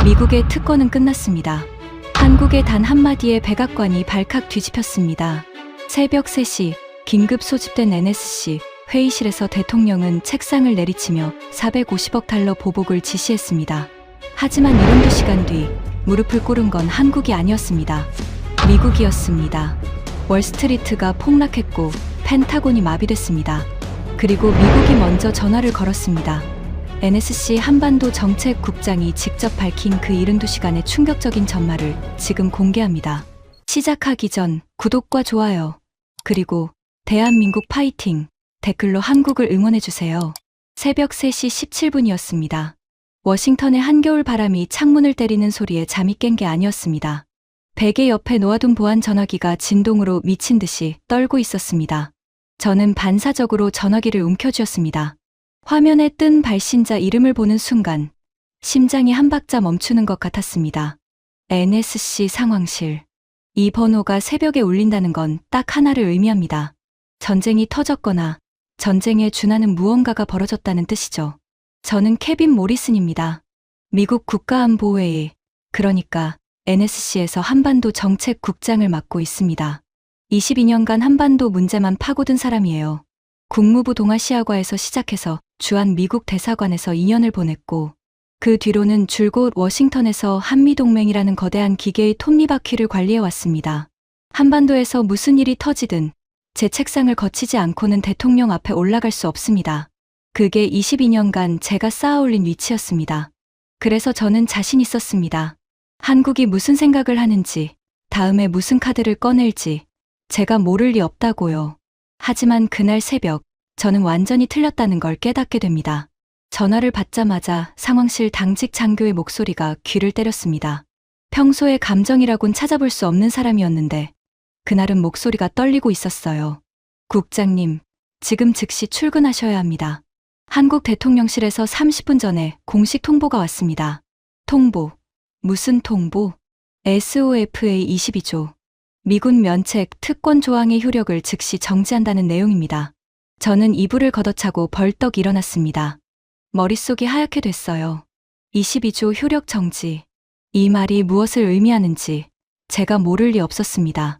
미국의 특권은 끝났습니다. 한국의 단 한마디에 백악관이 발칵 뒤집혔습니다. 새벽 3시 긴급 소집된 NSC 회의실에서 대통령은 책상을 내리치며 450억 달러 보복을 지시했습니다. 하지만 72시간 뒤 무릎을 꿇은 건 한국이 아니었습니다. 미국이었습니다. 월스트리트가 폭락했고 펜타곤이 마비됐습니다. 그리고 미국이 먼저 전화를 걸었습니다. NSC 한반도 정책국장이 직접 밝힌 그 72시간의 충격적인 전말을 지금 공개합니다. 시작하기 전 구독과 좋아요, 그리고 대한민국 파이팅 댓글로 한국을 응원해주세요. 새벽 3시 17분이었습니다. 워싱턴의 한겨울 바람이 창문을 때리는 소리에 잠이 깬 게 아니었습니다. 베개 옆에 놓아둔 보안 전화기가 진동으로 미친 듯이 떨고 있었습니다. 저는 반사적으로 전화기를 움켜쥐었습니다. 화면에 뜬 발신자 이름을 보는 순간 심장이 한 박자 멈추는 것 같았습니다. NSC 상황실. 이 번호가 새벽에 울린다는 건 딱 하나를 의미합니다. 전쟁이 터졌거나 전쟁에 준하는 무언가가 벌어졌다는 뜻이죠. 저는 케빈 모리슨입니다. 미국 국가안보회의, 그러니까 NSC에서 한반도 정책국장을 맡고 있습니다. 22년간 한반도 문제만 파고든 사람이에요. 국무부 동아시아과에서 시작해서 주한 미국 대사관에서 2년을 보냈고 그 뒤로는 줄곧 워싱턴에서 한미동맹이라는 거대한 기계의 톱니바퀴를 관리해왔습니다. 한반도에서 무슨 일이 터지든 제 책상을 거치지 않고는 대통령 앞에 올라갈 수 없습니다. 그게 22년간 제가 쌓아올린 위치였습니다. 그래서 저는 자신 있었습니다. 한국이 무슨 생각을 하는지, 다음에 무슨 카드를 꺼낼지 제가 모를 리 없다고요. 하지만 그날 새벽, 저는 완전히 틀렸다는 걸 깨닫게 됩니다. 전화를 받자마자 상황실 당직 장교의 목소리가 귀를 때렸습니다. 평소에 감정이라곤 찾아볼 수 없는 사람이었는데 그날은 목소리가 떨리고 있었어요. 국장님, 지금 즉시 출근하셔야 합니다. 한국 대통령실에서 30분 전에 공식 통보가 왔습니다. 통보. 무슨 통보? SOFA 22조. 미군 면책 특권 조항의 효력을 즉시 정지한다는 내용입니다. 저는 이불을 걷어차고 벌떡 일어났습니다. 머릿속이 하얗게 됐어요. 22조 효력 정지. 이 말이 무엇을 의미하는지 제가 모를 리 없었습니다.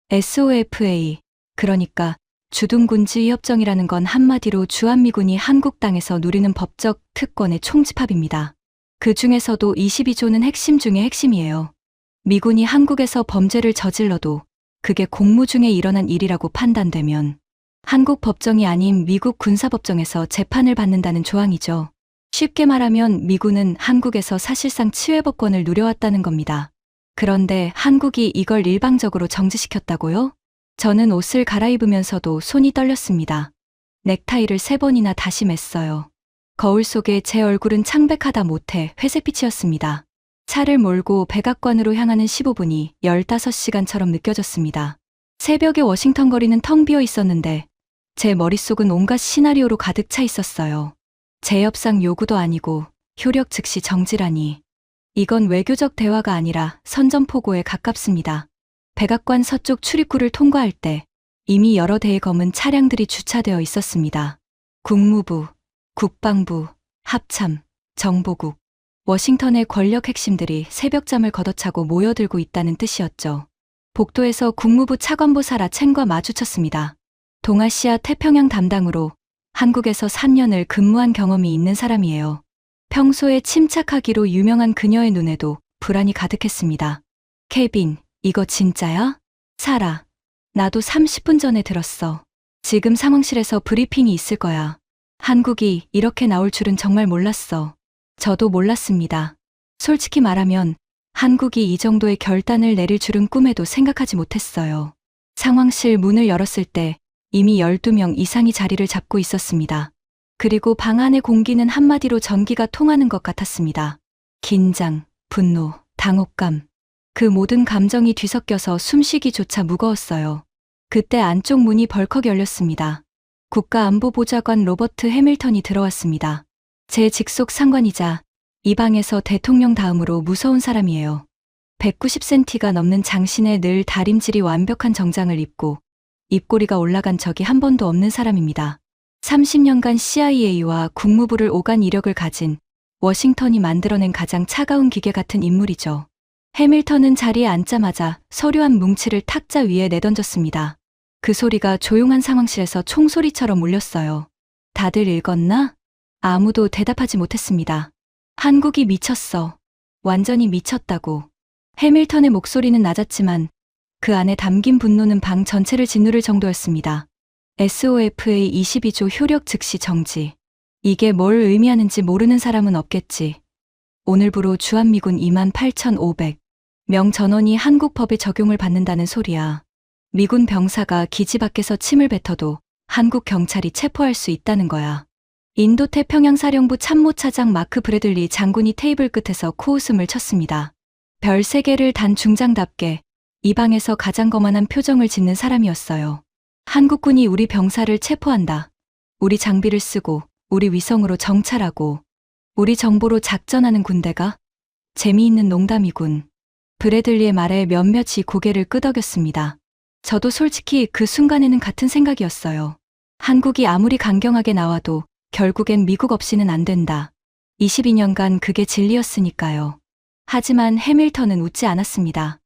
SOFA, 그러니까 주둔군지위협정이라는 건 한마디로 주한미군이 한국 땅에서 누리는 법적 특권의 총집합입니다. 그 중에서도 22조는 핵심 중의 핵심이에요. 미군이 한국에서 범죄를 저질러도 그게 공무 중에 일어난 일이라고 판단되면 한국 법정이 아닌 미국 군사법정에서 재판을 받는다는 조항이죠. 쉽게 말하면 미군은 한국에서 사실상 치외법권을 누려왔다는 겁니다. 그런데 한국이 이걸 일방적으로 정지시켰다고요? 저는 옷을 갈아입으면서도 손이 떨렸습니다. 넥타이를 3번이나 다시 맸어요. 거울 속에 제 얼굴은 창백하다 못해 회색빛이었습니다. 차를 몰고 백악관으로 향하는 15분이 15시간처럼 느껴졌습니다. 새벽에 워싱턴 거리는 텅 비어 있었는데 제 머릿속은 온갖 시나리오로 가득 차 있었어요. 재협상 요구도 아니고 효력 즉시 정지라니. 이건 외교적 대화가 아니라 선전포고에 가깝습니다. 백악관 서쪽 출입구를 통과할 때 이미 여러 대의 검은 차량들이 주차되어 있었습니다. 국무부, 국방부, 합참, 정보국, 워싱턴의 권력 핵심들이 새벽잠을 걷어차고 모여들고 있다는 뜻이었죠. 복도에서 국무부 차관보 사라 첸과 마주쳤습니다. 동아시아 태평양 담당으로 한국에서 3년을 근무한 경험이 있는 사람이에요. 평소에 침착하기로 유명한 그녀의 눈에도 불안이 가득했습니다. 케빈, 이거 진짜야? 사라, 나도 30분 전에 들었어. 지금 상황실에서 브리핑이 있을 거야. 한국이 이렇게 나올 줄은 정말 몰랐어. 저도 몰랐습니다. 솔직히 말하면 한국이 이 정도의 결단을 내릴 줄은 꿈에도 생각하지 못했어요. 상황실 문을 열었을 때 이미 12명 이상이 자리를 잡고 있었습니다. 그리고 방 안의 공기는 한마디로 전기가 통하는 것 같았습니다. 긴장, 분노, 당혹감. 그 모든 감정이 뒤섞여서 숨쉬기조차 무거웠어요. 그때 안쪽 문이 벌컥 열렸습니다. 국가안보보좌관 로버트 해밀턴이 들어왔습니다. 제 직속 상관이자 이 방에서 대통령 다음으로 무서운 사람이에요. 190cm가 넘는 장신에 늘 다림질이 완벽한 정장을 입고 입꼬리가 올라간 적이 한 번도 없는 사람입니다. 30년간 CIA와 국무부를 오간 이력을 가진 워싱턴이 만들어낸 가장 차가운 기계 같은 인물이죠. 해밀턴은 자리에 앉자마자 서류 한 뭉치를 탁자 위에 내던졌습니다. 그 소리가 조용한 상황실에서 총소리처럼 울렸어요. 다들 읽었나? 아무도 대답하지 못했습니다. 한국이 미쳤어. 완전히 미쳤다고. 해밀턴의 목소리는 낮았지만 그 안에 담긴 분노는 방 전체를 짓누를 정도였습니다. SOFA 22조 효력 즉시 정지. 이게 뭘 의미하는지 모르는 사람은 없겠지. 오늘부로 주한미군 28,500명 전원이 한국 법의 적용을 받는다는 소리야. 미군 병사가 기지 밖에서 침을 뱉어도 한국 경찰이 체포할 수 있다는 거야. 인도태평양사령부 참모차장 마크 브래들리 장군이 테이블 끝에서 코웃음을 쳤습니다. 별 3개를 단 중장답게 이 방에서 가장 거만한 표정을 짓는 사람이었어요. 한국군이 우리 병사를 체포한다. 우리 장비를 쓰고 우리 위성으로 정찰하고 우리 정보로 작전하는 군대가? 재미있는 농담이군. 브래들리의 말에 몇몇이 고개를 끄덕였습니다. 저도 솔직히 그 순간에는 같은 생각이었어요. 한국이 아무리 강경하게 나와도 결국엔 미국 없이는 안 된다. 22년간 그게 진리였으니까요. 하지만 해밀턴은 웃지 않았습니다.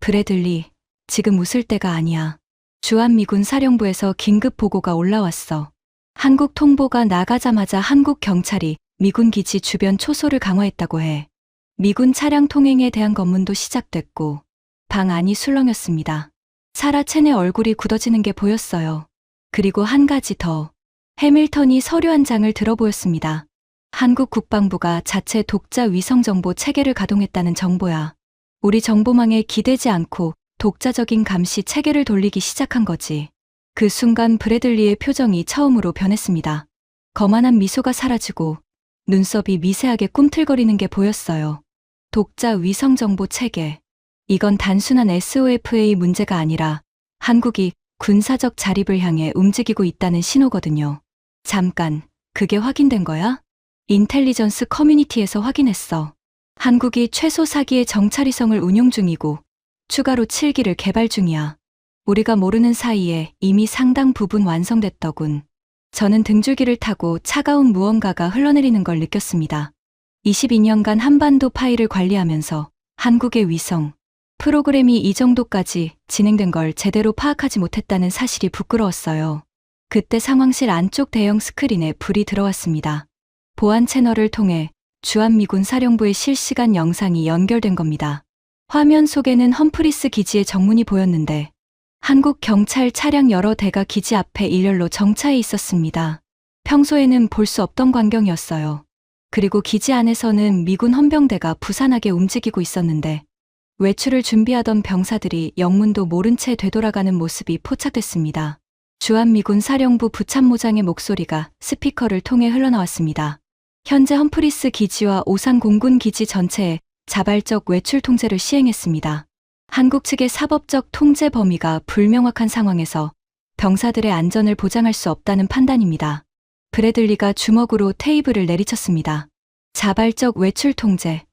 브래들리, 지금 웃을 때가 아니야. 주한미군 사령부에서 긴급 보고가 올라왔어. 한국 통보가 나가자마자 한국 경찰이 미군 기지 주변 초소를 강화했다고 해. 미군 차량 통행에 대한 검문도 시작됐고 방 안이 술렁였습니다. 사라 첸의 얼굴이 굳어지는 게 보였어요. 그리고 한 가지 더. 해밀턴이 서류 한 장을 들어보였습니다. 한국 국방부가 자체 독자 위성정보 체계를 가동했다는 정보야. 우리 정보망에 기대지 않고 독자적인 감시 체계를 돌리기 시작한 거지. 그 순간 브래들리의 표정이 처음으로 변했습니다. 거만한 미소가 사라지고 눈썹이 미세하게 꿈틀거리는 게 보였어요. 독자 위성정보 체계. 이건 단순한 SOFA 문제가 아니라 한국이 군사적 자립을 향해 움직이고 있다는 신호거든요. 잠깐, 그게 확인된 거야? 인텔리전스 커뮤니티에서 확인했어. 한국이 최소 4기의 정찰위성을 운용 중이고 추가로 7기를 개발 중이야. 우리가 모르는 사이에 이미 상당 부분 완성됐더군. 저는 등줄기를 타고 차가운 무언가가 흘러내리는 걸 느꼈습니다. 22년간 한반도 파일을 관리하면서 한국의 위성 프로그램이 이 정도까지 진행된 걸 제대로 파악하지 못했다는 사실이 부끄러웠어요. 그때 상황실 안쪽 대형 스크린에 불이 들어왔습니다. 보안 채널을 통해 주한미군 사령부의 실시간 영상이 연결된 겁니다. 화면 속에는 험프리스 기지의 정문이 보였는데 한국 경찰 차량 여러 대가 기지 앞에 일렬로 정차해 있었습니다. 평소에는 볼 수 없던 광경이었어요. 그리고 기지 안에서는 미군 헌병대가 부산하게 움직이고 있었는데 외출을 준비하던 병사들이 영문도 모른 채 되돌아가는 모습이 포착됐습니다. 주한미군 사령부 부참모장의 목소리가 스피커를 통해 흘러나왔습니다. 현재 험프리스 기지와 오산 공군 기지 전체에 자발적 외출 통제를 시행했습니다. 한국 측의 사법적 통제 범위가 불명확한 상황에서 병사들의 안전을 보장할 수 없다는 판단입니다. 브래들리가 주먹으로 테이블을 내리쳤습니다. 자발적 외출 통제.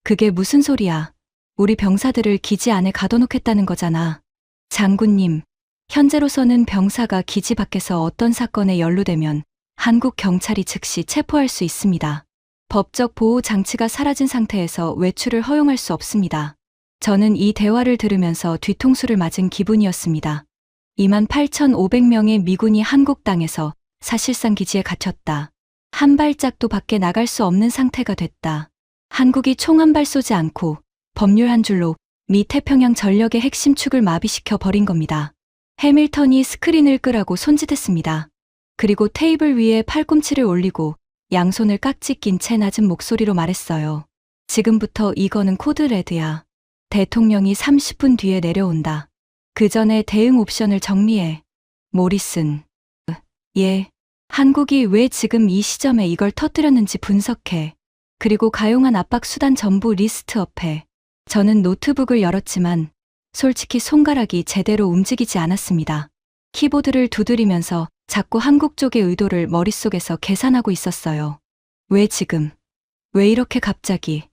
그게 무슨 소리야? 우리 병사들을 기지 안에 가둬놓겠다는 거잖아. 장군님, 현재로서는 병사가 기지 밖에서 어떤 사건에 연루되면 한국 경찰이 즉시 체포할 수 있습니다. 법적 보호 장치가 사라진 상태에서 외출을 허용할 수 없습니다. 저는 이 대화를 들으면서 뒤통수를 맞은 기분이었습니다. 28,500명의 미군이 한국 땅에서 사실상 기지에 갇혔다. 한 발짝도 밖에 나갈 수 없는 상태가 됐다. 한국이 총 한 발 쏘지 않고 법률 한 줄로 미 태평양 전력의 핵심 축을 마비시켜 버린 겁니다. 해밀턴이 스크린을 끄라고 손짓했습니다. 그리고 테이블 위에 팔꿈치를 올리고 양손을 깍지 낀 채 낮은 목소리로 말했어요. 지금부터 이거는 코드 레드야. 대통령이 30분 뒤에 내려온다. 그 전에 대응 옵션을 정리해. 모리슨. 예. 한국이 왜 지금 이 시점에 이걸 터뜨렸는지 분석해. 그리고 가용한 압박 수단 전부 리스트업해. 저는 노트북을 열었지만 솔직히 손가락이 제대로 움직이지 않았습니다. 키보드를 두드리면서 자꾸 한국 쪽의 의도를 머릿속에서 계산하고 있었어요. 왜 지금? 왜 이렇게 갑자기?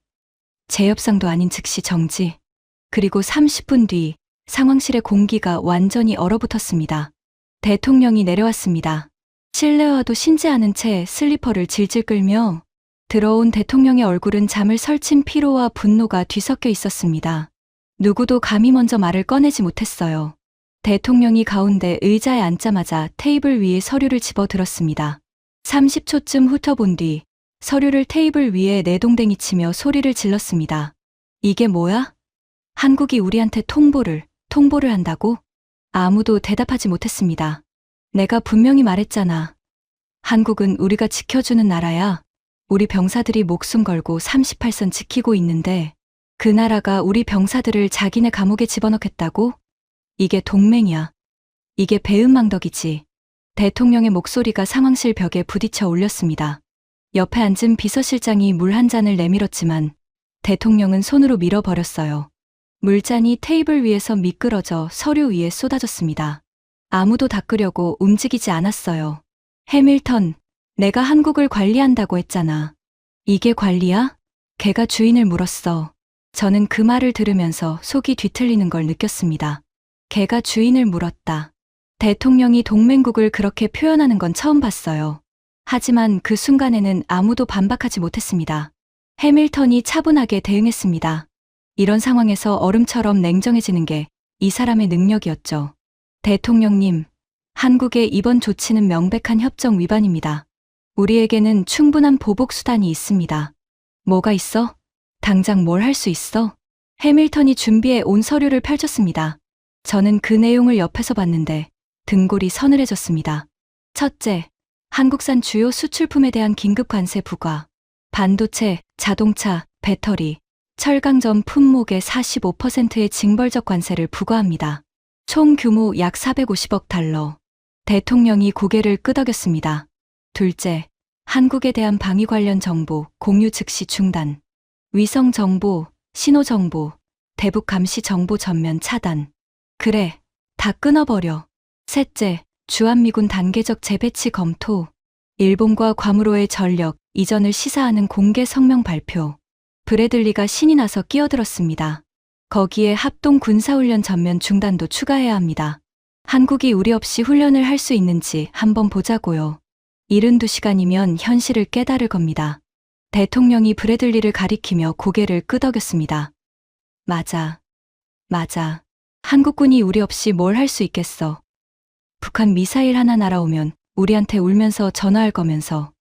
재협상도 아닌 즉시 정지. 그리고 30분 뒤 상황실의 공기가 완전히 얼어붙었습니다. 대통령이 내려왔습니다. 실내화도 신지 않은 채 슬리퍼를 질질 끌며 들어온 대통령의 얼굴은 잠을 설친 피로와 분노가 뒤섞여 있었습니다. 누구도 감히 먼저 말을 꺼내지 못했어요. 대통령이 가운데 의자에 앉자마자 테이블 위에 서류를 집어들었습니다. 30초쯤 훑어본 뒤 서류를 테이블 위에 내동댕이 치며 소리를 질렀습니다. 이게 뭐야? 한국이 우리한테 통보를 한다고? 아무도 대답하지 못했습니다. 내가 분명히 말했잖아. 한국은 우리가 지켜주는 나라야. 우리 병사들이 목숨 걸고 38선 지키고 있는데 그 나라가 우리 병사들을 자기네 감옥에 집어넣겠다고? 이게 동맹이야. 이게 배은망덕이지. 대통령의 목소리가 상황실 벽에 부딪혀 울렸습니다. 옆에 앉은 비서실장이 물 한 잔을 내밀었지만 대통령은 손으로 밀어버렸어요. 물잔이 테이블 위에서 미끄러져 서류 위에 쏟아졌습니다. 아무도 닦으려고 움직이지 않았어요. 해밀턴, 내가 한국을 관리한다고 했잖아. 이게 관리야? 걔가 주인을 물었어. 저는 그 말을 들으면서 속이 뒤틀리는 걸 느꼈습니다. 걔가 주인을 물었다. 대통령이 동맹국을 그렇게 표현하는 건 처음 봤어요. 하지만 그 순간에는 아무도 반박하지 못했습니다. 해밀턴이 차분하게 대응했습니다. 이런 상황에서 얼음처럼 냉정해지는 게 이 사람의 능력이었죠. 대통령님, 한국의 이번 조치는 명백한 협정 위반입니다. 우리에게는 충분한 보복 수단이 있습니다. 뭐가 있어? 당장 뭘 할 수 있어? 해밀턴이 준비해 온 서류를 펼쳤습니다. 저는 그 내용을 옆에서 봤는데 등골이 서늘해졌습니다. 첫째, 한국산 주요 수출품에 대한 긴급 관세 부과. 반도체, 자동차, 배터리, 철강점 품목의 45%의 징벌적 관세를 부과합니다. 총 규모 약 450억 달러. 대통령이 고개를 끄덕였습니다. 둘째, 한국에 대한 방위 관련 정보 공유 즉시 중단. 위성 정보, 신호 정보, 대북 감시 정보 전면 차단. 그래, 다 끊어버려. 셋째, 주한미군 단계적 재배치 검토. 일본과 괌으로의 전력 이전을 시사하는 공개 성명 발표. 브래들리가 신이 나서 끼어들었습니다. 거기에 합동 군사훈련 전면 중단도 추가해야 합니다. 한국이 우리 없이 훈련을 할 수 있는지 한번 보자고요. 72시간이면 현실을 깨달을 겁니다. 대통령이 브래들리를 가리키며 고개를 끄덕였습니다. 맞아. 한국군이 우리 없이 뭘 할 수 있겠어. 북한 미사일 하나 날아오면 우리한테 울면서 전화할 거면서.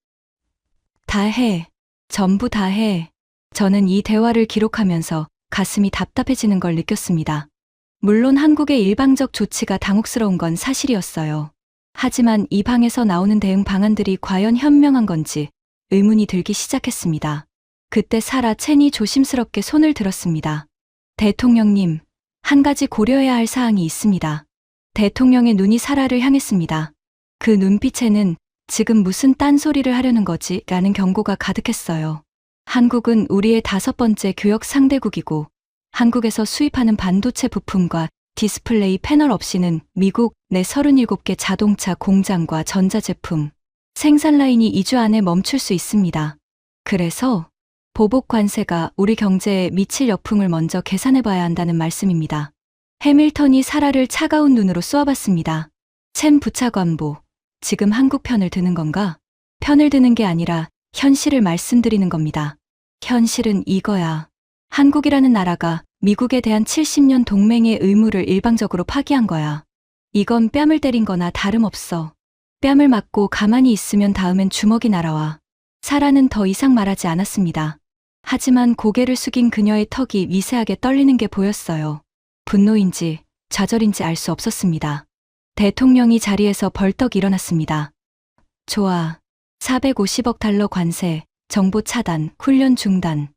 다 해. 전부 다 해. 저는 이 대화를 기록하면서 가슴이 답답해지는 걸 느꼈습니다. 물론 한국의 일방적 조치가 당혹스러운 건 사실이었어요. 하지만 이 방에서 나오는 대응 방안들이 과연 현명한 건지 의문이 들기 시작했습니다. 그때 사라 첸이 조심스럽게 손을 들었습니다. 대통령님, 한 가지 고려해야 할 사항이 있습니다. 대통령의 눈이 사라를 향했습니다. 그 눈빛에는 지금 무슨 딴소리를 하려는 거지? 라는 경고가 가득했어요. 한국은 우리의 5번째 교역 상대국이고 한국에서 수입하는 반도체 부품과 디스플레이 패널 없이는 미국 내 37개 자동차 공장과 전자제품 생산 라인이 2주 안에 멈출 수 있습니다. 그래서 보복 관세가 우리 경제에 미칠 역풍을 먼저 계산해 봐야 한다는 말씀입니다. 해밀턴이 사라를 차가운 눈으로 쏘아봤습니다. 첸 부차관보, 지금 한국 편을 드는 건가? 편을 드는 게 아니라 현실을 말씀드리는 겁니다. 현실은 이거야. 한국이라는 나라가 미국에 대한 70년 동맹의 의무를 일방적으로 파기한 거야. 이건 뺨을 때린 거나 다름없어. 뺨을 맞고 가만히 있으면 다음엔 주먹이 날아와. 사라는 더 이상 말하지 않았습니다. 하지만 고개를 숙인 그녀의 턱이 미세하게 떨리는 게 보였어요. 분노인지 좌절인지 알 수 없었습니다. 대통령이 자리에서 벌떡 일어났습니다. 좋아. 450억 달러 관세, 정보 차단, 훈련 중단.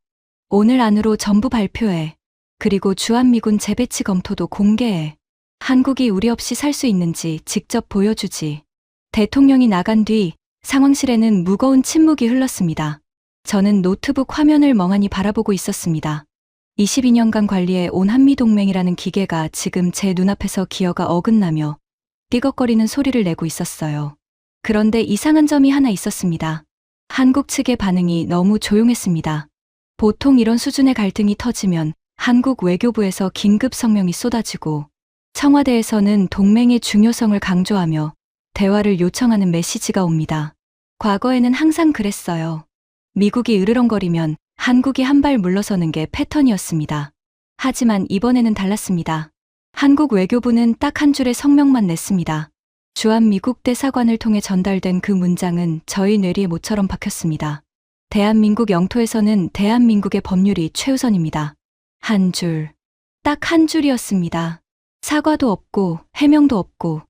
오늘 안으로 전부 발표해. 그리고 주한미군 재배치 검토도 공개해. 한국이 우리 없이 살 수 있는지 직접 보여주지. 대통령이 나간 뒤 상황실에는 무거운 침묵이 흘렀습니다. 저는 노트북 화면을 멍하니 바라보고 있었습니다. 22년간 관리해 온 한미동맹이라는 기계가 지금 제 눈앞에서 기어가 어긋나며 띠걱거리는 소리를 내고 있었어요. 그런데 이상한 점이 하나 있었습니다. 한국 측의 반응이 너무 조용했습니다. 보통 이런 수준의 갈등이 터지면 한국 외교부에서 긴급 성명이 쏟아지고 청와대에서는 동맹의 중요성을 강조하며 대화를 요청하는 메시지가 옵니다. 과거에는 항상 그랬어요. 미국이 으르렁거리면 한국이 한 발 물러서는 게 패턴이었습니다. 하지만 이번에는 달랐습니다. 한국 외교부는 딱 한 줄의 성명만 냈습니다. 주한 미국 대사관을 통해 전달된 그 문장은 저희 뇌리에 못처럼 박혔습니다. 대한민국 영토에서는 대한민국의 법률이 최우선입니다. 한 줄. 딱 한 줄이었습니다. 사과도 없고 해명도 없고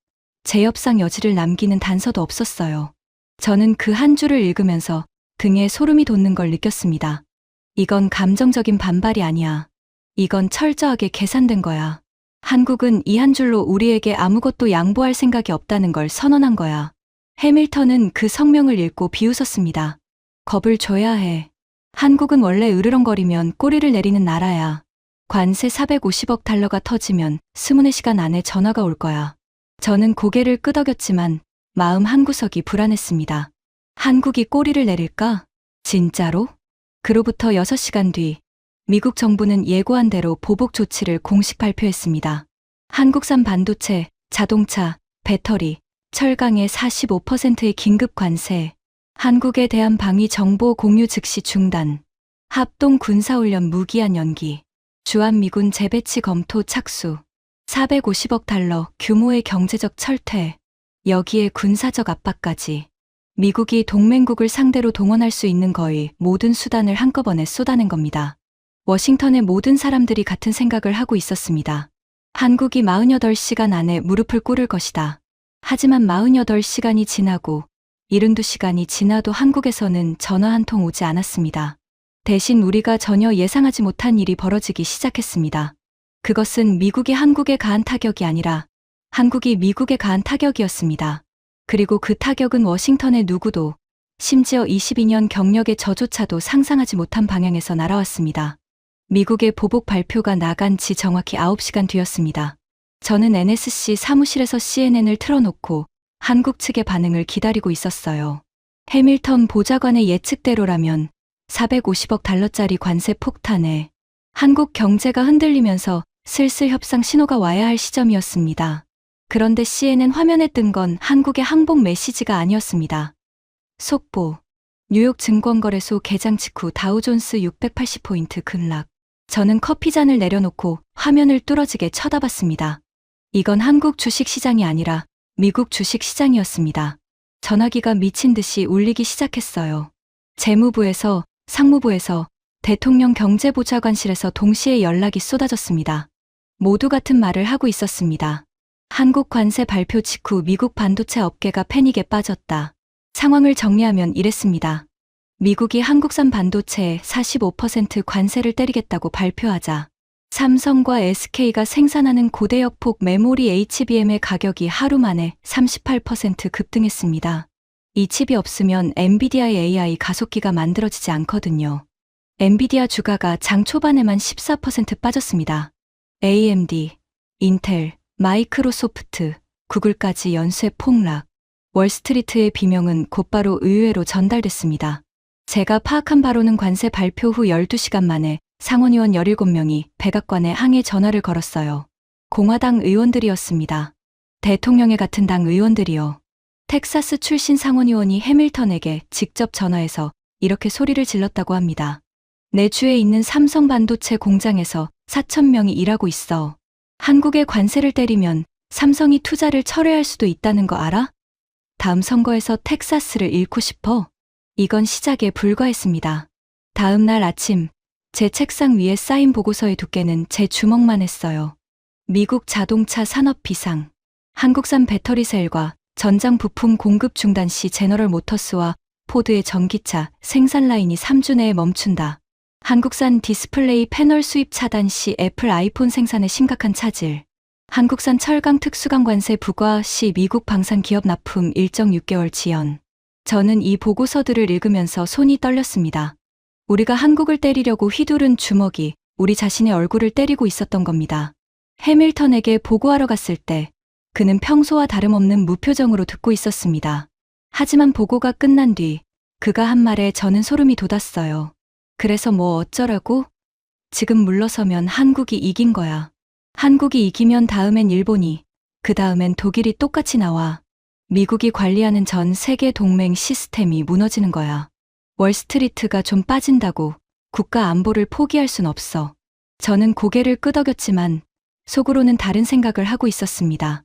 재협상 여지를 남기는 단서도 없었어요. 저는 그 한 줄을 읽으면서 등에 소름이 돋는 걸 느꼈습니다. 이건 감정적인 반발이 아니야. 이건 철저하게 계산된 거야. 한국은 이 한 줄로 우리에게 아무것도 양보할 생각이 없다는 걸 선언한 거야. 해밀턴은 그 성명을 읽고 비웃었습니다. 겁을 줘야 해. 한국은 원래 으르렁거리면 꼬리를 내리는 나라야. 관세 450억 달러가 터지면 24시간 안에 전화가 올 거야. 저는 고개를 끄덕였지만 마음 한구석이 불안했습니다. 한국이 꼬리를 내릴까? 진짜로? 그로부터 6시간 뒤 미국 정부는 예고한 대로 보복 조치를 공식 발표했습니다. 한국산 반도체, 자동차, 배터리, 철강의 45%의 긴급 관세, 한국에 대한 방위 정보 공유 즉시 중단, 합동 군사훈련 무기한 연기, 주한미군 재배치 검토 착수, 450억 달러 규모의 경제적 철퇴, 여기에 군사적 압박까지. 미국이 동맹국을 상대로 동원할 수 있는 거의 모든 수단을 한꺼번에 쏟아낸 겁니다. 워싱턴의 모든 사람들이 같은 생각을 하고 있었습니다. 한국이 48시간 안에 무릎을 꿇을 것이다. 하지만 48시간이 지나고 72시간이 지나도 한국에서는 전화 한 통 오지 않았습니다. 대신 우리가 전혀 예상하지 못한 일이 벌어지기 시작했습니다. 그것은 미국이 한국에 가한 타격이 아니라 한국이 미국에 가한 타격이었습니다. 그리고 그 타격은 워싱턴의 누구도, 심지어 22년 경력의 저조차도 상상하지 못한 방향에서 날아왔습니다. 미국의 보복 발표가 나간 지 정확히 9시간 뒤였습니다. 저는 NSC 사무실에서 CNN을 틀어놓고 한국 측의 반응을 기다리고 있었어요. 해밀턴 보좌관의 예측대로라면 450억 달러짜리 관세 폭탄에 한국 경제가 흔들리면서 슬슬 협상 신호가 와야 할 시점이었습니다. 그런데 CNN 화면에 뜬 건 한국의 항복 메시지가 아니었습니다. 속보. 뉴욕 증권거래소 개장 직후 다우존스 680포인트 급락. 저는 커피잔을 내려놓고 화면을 뚫어지게 쳐다봤습니다. 이건 한국 주식시장이 아니라 미국 주식시장이었습니다. 전화기가 미친 듯이 울리기 시작했어요. 재무부에서, 상무부에서, 대통령 경제보좌관실에서 동시에 연락이 쏟아졌습니다. 모두 같은 말을 하고 있었습니다. 한국 관세 발표 직후 미국 반도체 업계가 패닉에 빠졌다. 상황을 정리하면 이랬습니다. 미국이 한국산 반도체에 45% 관세를 때리겠다고 발표하자 삼성과 SK가 생산하는 고대역폭 메모리 HBM의 가격이 하루 만에 38% 급등했습니다. 이 칩이 없으면 엔비디아의 AI 가속기가 만들어지지 않거든요. 엔비디아 주가가 장 초반에만 14% 빠졌습니다. AMD, 인텔, 마이크로소프트, 구글까지 연쇄 폭락. 월스트리트의 비명은 곧바로 의회로 전달됐습니다. 제가 파악한 바로는 관세 발표 후 12시간 만에 상원의원 17명이 백악관에 항해 전화를 걸었어요. 공화당 의원들이었습니다. 대통령의 같은 당 의원들이요. 텍사스 출신 상원의원이 해밀턴에게 직접 전화해서 이렇게 소리를 질렀다고 합니다. 내 주에 있는 삼성 반도체 공장에서 4,000명이 일하고 있어. 한국에 관세를 때리면 삼성이 투자를 철회할 수도 있다는 거 알아? 다음 선거에서 텍사스를 잃고 싶어? 이건 시작에 불과했습니다. 다음 날 아침 제 책상 위에 쌓인 보고서의 두께는 제 주먹만 했어요. 미국 자동차 산업 비상, 한국산 배터리셀과 전장 부품 공급 중단 시 제너럴 모터스와 포드의 전기차 생산 라인이 3주 내에 멈춘다. 한국산 디스플레이 패널 수입 차단 시 애플 아이폰 생산에 심각한 차질. 한국산 철강 특수강 관세 부과 시 미국 방산 기업 납품 일정 6개월 지연. 저는 이 보고서들을 읽으면서 손이 떨렸습니다. 우리가 한국을 때리려고 휘두른 주먹이 우리 자신의 얼굴을 때리고 있었던 겁니다. 해밀턴에게 보고하러 갔을 때 그는 평소와 다름없는 무표정으로 듣고 있었습니다. 하지만 보고가 끝난 뒤 그가 한 말에 저는 소름이 돋았어요. 그래서 뭐 어쩌라고? 지금 물러서면 한국이 이긴 거야. 한국이 이기면 다음엔 일본이, 그 다음엔 독일이 똑같이 나와. 미국이 관리하는 전 세계 동맹 시스템이 무너지는 거야. 월스트리트가 좀 빠진다고 국가 안보를 포기할 순 없어. 저는 고개를 끄덕였지만 속으로는 다른 생각을 하고 있었습니다.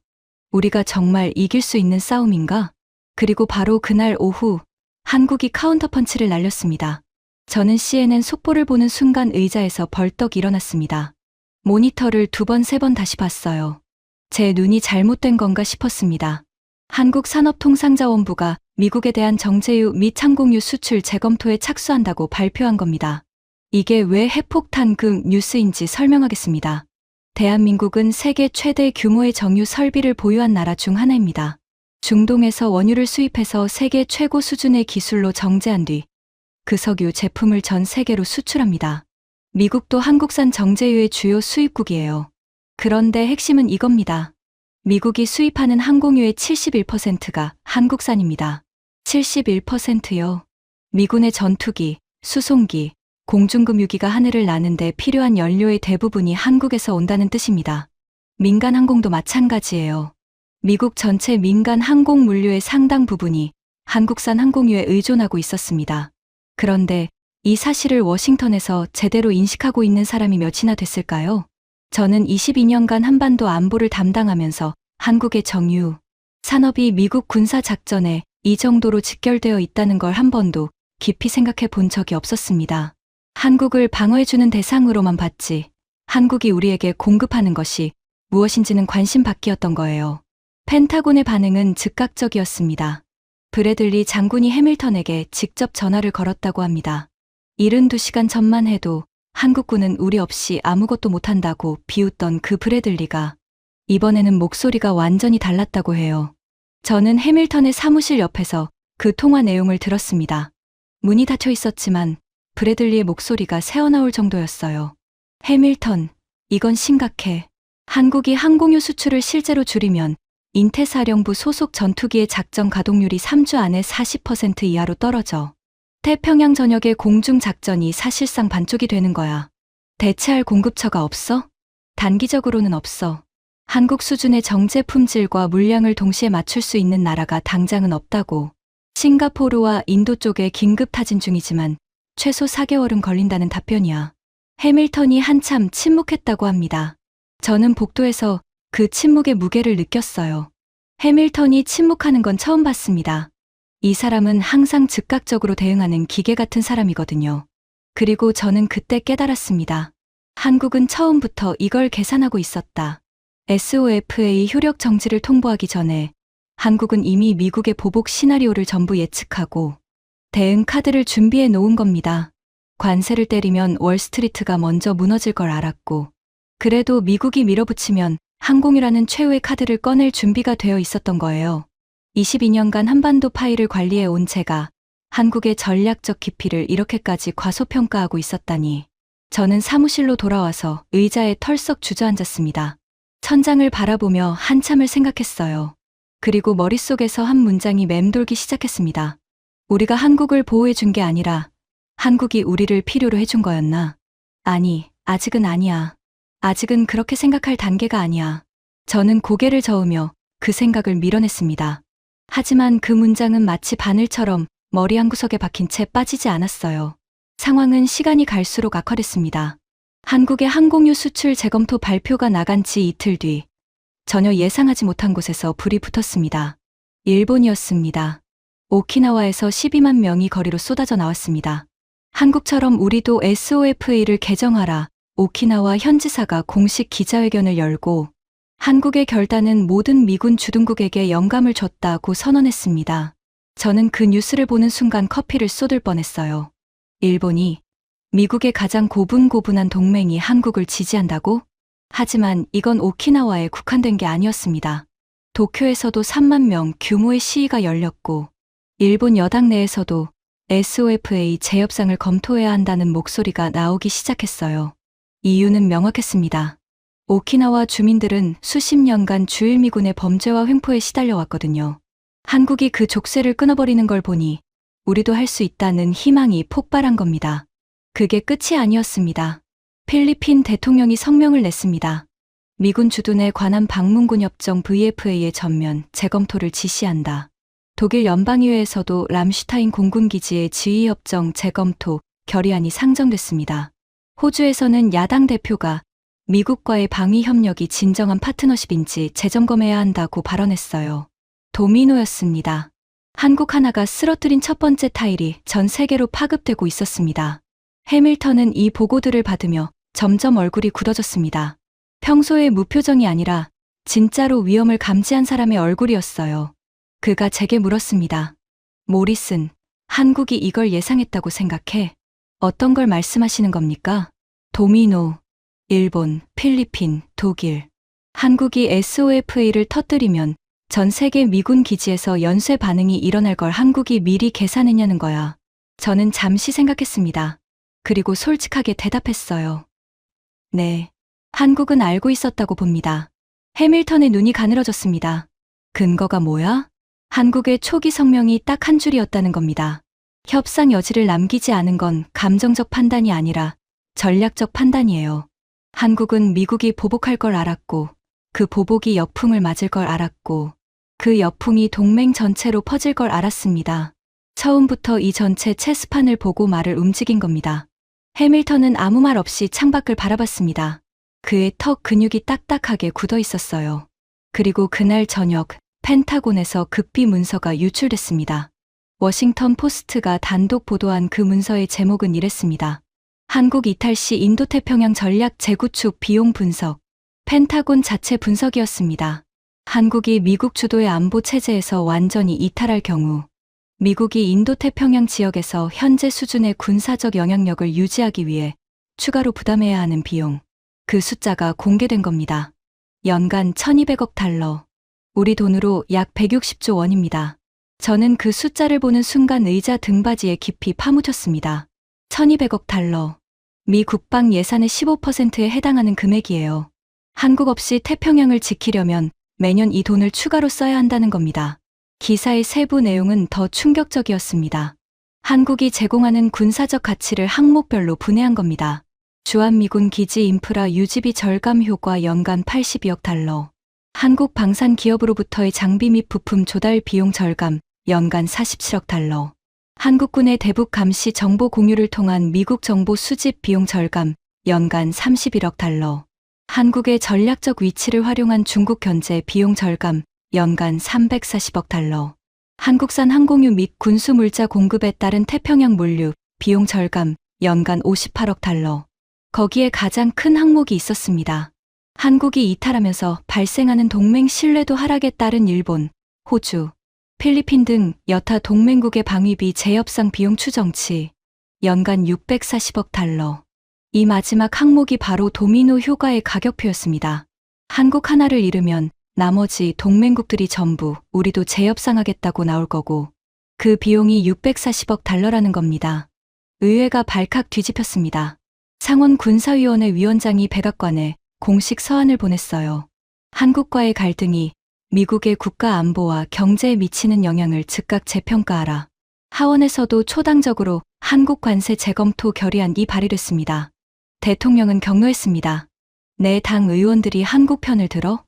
우리가 정말 이길 수 있는 싸움인가? 그리고 바로 그날 오후 한국이 카운터펀치를 날렸습니다. 저는 CNN 속보를 보는 순간 의자에서 벌떡 일어났습니다. 모니터를 2번, 3번 다시 봤어요. 제 눈이 잘못된 건가 싶었습니다. 한국산업통상자원부가 미국에 대한 정제유 및 항공유 수출 재검토에 착수한다고 발표한 겁니다. 이게 왜 핵폭탄급 뉴스인지 설명하겠습니다. 대한민국은 세계 최대 규모의 정유 설비를 보유한 나라 중 하나입니다. 중동에서 원유를 수입해서 세계 최고 수준의 기술로 정제한 뒤 그 석유 제품을 전 세계로 수출합니다. 미국도 한국산 정제유의 주요 수입국이에요. 그런데 핵심은 이겁니다. 미국이 수입하는 항공유의 71%가 한국산입니다. 71%요. 미군의 전투기, 수송기, 공중급유기가 하늘을 나는데 필요한 연료의 대부분이 한국에서 온다는 뜻입니다. 민간 항공도 마찬가지예요. 미국 전체 민간 항공 물류의 상당 부분이 한국산 항공유에 의존하고 있었습니다. 그런데 이 사실을 워싱턴에서 제대로 인식하고 있는 사람이 몇이나 됐을까요? 저는 22년간 한반도 안보를 담당하면서 한국의 정유 산업이 미국 군사작전에 이 정도로 직결되어 있다는 걸 한 번도 깊이 생각해 본 적이 없었습니다. 한국을 방어해주는 대상으로만 봤지 한국이 우리에게 공급하는 것이 무엇인지는 관심 밖이었던 거예요. 펜타곤의 반응은 즉각적이었습니다. 브래들리 장군이 해밀턴에게 직접 전화를 걸었다고 합니다. 72시간 전만 해도 한국군은 우리 없이 아무것도 못한다고 비웃던 그 브래들리가 이번에는 목소리가 완전히 달랐다고 해요. 저는 해밀턴의 사무실 옆에서 그 통화 내용을 들었습니다. 문이 닫혀 있었지만 브래들리의 목소리가 새어나올 정도였어요. 해밀턴, 이건 심각해. 한국이 항공유 수출을 실제로 줄이면 인태사령부 소속 전투기의 작전 가동률이 3주 안에 40% 이하로 떨어져. 태평양 전역의 공중작전이 사실상 반쪽이 되는 거야. 대체할 공급처가 없어? 단기적으로는 없어. 한국 수준의 정제 품질과 물량을 동시에 맞출 수 있는 나라가 당장은 없다고. 싱가포르와 인도 쪽에 긴급 타진 중이지만 최소 4개월은 걸린다는 답변이야. 해밀턴이 한참 침묵했다고 합니다. 저는 복도에서 그 침묵의 무게를 느꼈어요. 해밀턴이 침묵하는 건 처음 봤습니다. 이 사람은 항상 즉각적으로 대응하는 기계 같은 사람이거든요. 그리고 저는 그때 깨달았습니다. 한국은 처음부터 이걸 계산하고 있었다. SOFA 효력 정지를 통보하기 전에 한국은 이미 미국의 보복 시나리오를 전부 예측하고 대응 카드를 준비해 놓은 겁니다. 관세를 때리면 월스트리트가 먼저 무너질 걸 알았고 그래도 미국이 밀어붙이면 항공유라는 최후의 카드를 꺼낼 준비가 되어 있었던 거예요. 22년간 한반도 파일을 관리해 온 제가 한국의 전략적 깊이를 이렇게까지 과소평가하고 있었다니. 저는 사무실로 돌아와서 의자에 털썩 주저앉았습니다. 천장을 바라보며 한참을 생각했어요. 그리고 머릿속에서 한 문장이 맴돌기 시작했습니다. 우리가 한국을 보호해 준 게 아니라 한국이 우리를 필요로 해준 거였나? 아니, 아직은 아니야. 아직은 그렇게 생각할 단계가 아니야. 저는 고개를 저으며 그 생각을 밀어냈습니다. 하지만 그 문장은 마치 바늘처럼 머리 한구석에 박힌 채 빠지지 않았어요. 상황은 시간이 갈수록 악화됐습니다. 한국의 항공유 수출 재검토 발표가 나간 지 이틀 뒤 전혀 예상하지 못한 곳에서 불이 붙었습니다. 일본이었습니다. 오키나와에서 12만 명이 거리로 쏟아져 나왔습니다. 한국처럼 우리도 SOFA를 개정하라. 오키나와 현지사가 공식 기자회견을 열고 한국의 결단은 모든 미군 주둔국에게 영감을 줬다고 선언했습니다. 저는 그 뉴스를 보는 순간 커피를 쏟을 뻔했어요. 일본이 미국의 가장 고분고분한 동맹이 한국을 지지한다고? 하지만 이건 오키나와에 국한된 게 아니었습니다. 도쿄에서도 3만 명 규모의 시위가 열렸고 일본 여당 내에서도 SOFA 재협상을 검토해야 한다는 목소리가 나오기 시작했어요. 이유는 명확했습니다. 오키나와 주민들은 수십 년간 주일미군의 범죄와 횡포에 시달려왔거든요. 한국이 그 족쇄를 끊어버리는 걸 보니 우리도 할 수 있다는 희망이 폭발한 겁니다. 그게 끝이 아니었습니다. 필리핀 대통령이 성명을 냈습니다. 미군 주둔에 관한 방문군 협정 VFA의 전면 재검토를 지시한다. 독일 연방의회에서도 람슈타인 공군기지의 지휘협정 재검토 결의안이 상정됐습니다. 호주에서는 야당 대표가 미국과의 방위 협력이 진정한 파트너십인지 재점검해야 한다고 발언했어요. 도미노였습니다. 한국 하나가 쓰러뜨린 첫 번째 타일이 전 세계로 파급되고 있었습니다. 해밀턴은 이 보고들을 받으며 점점 얼굴이 굳어졌습니다. 평소의 무표정이 아니라 진짜로 위험을 감지한 사람의 얼굴이었어요. 그가 제게 물었습니다. 모리슨, 한국이 이걸 예상했다고 생각해? 어떤 걸 말씀하시는 겁니까? 도미노, 일본, 필리핀, 독일. 한국이 SOFA를 터뜨리면 전 세계 미군 기지에서 연쇄 반응이 일어날 걸 한국이 미리 계산했냐는 거야. 저는 잠시 생각했습니다. 그리고 솔직하게 대답했어요. 네. 한국은 알고 있었다고 봅니다. 해밀턴의 눈이 가늘어졌습니다. 근거가 뭐야? 한국의 초기 성명이 딱 한 줄이었다는 겁니다. 협상 여지를 남기지 않은 건 감정적 판단이 아니라 전략적 판단이에요. 한국은 미국이 보복할 걸 알았고, 그 보복이 역풍을 맞을 걸 알았고, 그 역풍이 동맹 전체로 퍼질 걸 알았습니다. 처음부터 이 전체 체스판을 보고 말을 움직인 겁니다. 해밀턴은 아무 말 없이 창밖을 바라봤습니다. 그의 턱 근육이 딱딱하게 굳어 있었어요. 그리고 그날 저녁 펜타곤에서 급비 문서가 유출됐습니다. 워싱턴 포스트가 단독 보도한 그 문서의 제목은 이랬습니다. 한국 이탈 시 인도태평양 전략 재구축 비용 분석. 펜타곤 자체 분석이었습니다. 한국이 미국 주도의 안보 체제에서 완전히 이탈할 경우 미국이 인도태평양 지역에서 현재 수준의 군사적 영향력을 유지하기 위해 추가로 부담해야 하는 비용. 그 숫자가 공개된 겁니다. 연간 1200억 달러. 우리 돈으로 약 160조 원입니다. 저는 그 숫자를 보는 순간 의자 등받이에 깊이 파묻혔습니다. 1200억 달러. 미 국방 예산의 15%에 해당하는 금액이에요. 한국 없이 태평양을 지키려면 매년 이 돈을 추가로 써야 한다는 겁니다. 기사의 세부 내용은 더 충격적이었습니다. 한국이 제공하는 군사적 가치를 항목별로 분해한 겁니다. 주한미군 기지 인프라 유지비 절감 효과 연간 82억 달러. 한국 방산 기업으로부터의 장비 및 부품 조달 비용 절감 연간 47억 달러. 한국군의 대북 감시 정보 공유를 통한 미국 정보 수집 비용 절감 연간 31억 달러. 한국의 전략적 위치를 활용한 중국 견제 비용 절감 연간 340억 달러. 한국산 항공유 및 군수 물자 공급에 따른 태평양 물류 비용 절감 연간 58억 달러. 거기에 가장 큰 항목이 있었습니다. 한국이 이탈하면서 발생하는 동맹 신뢰도 하락에 따른 일본, 호주, 필리핀 등 여타 동맹국의 방위비 재협상 비용 추정치 연간 640억 달러. 이 마지막 항목이 바로 도미노 효과의 가격표였습니다. 한국 하나를 잃으면 나머지 동맹국들이 전부 우리도 재협상하겠다고 나올 거고 그 비용이 640억 달러라는 겁니다. 의회가 발칵 뒤집혔습니다. 상원 군사위원회 위원장이 백악관에 공식 서한을 보냈어요. 한국과의 갈등이 미국의 국가 안보와 경제에 미치는 영향을 즉각 재평가하라. 하원에서도 초당적으로 한국 관세 재검토 결의안이 발의됐습니다. 대통령은 격노했습니다. 내 당 의원들이 한국 편을 들어?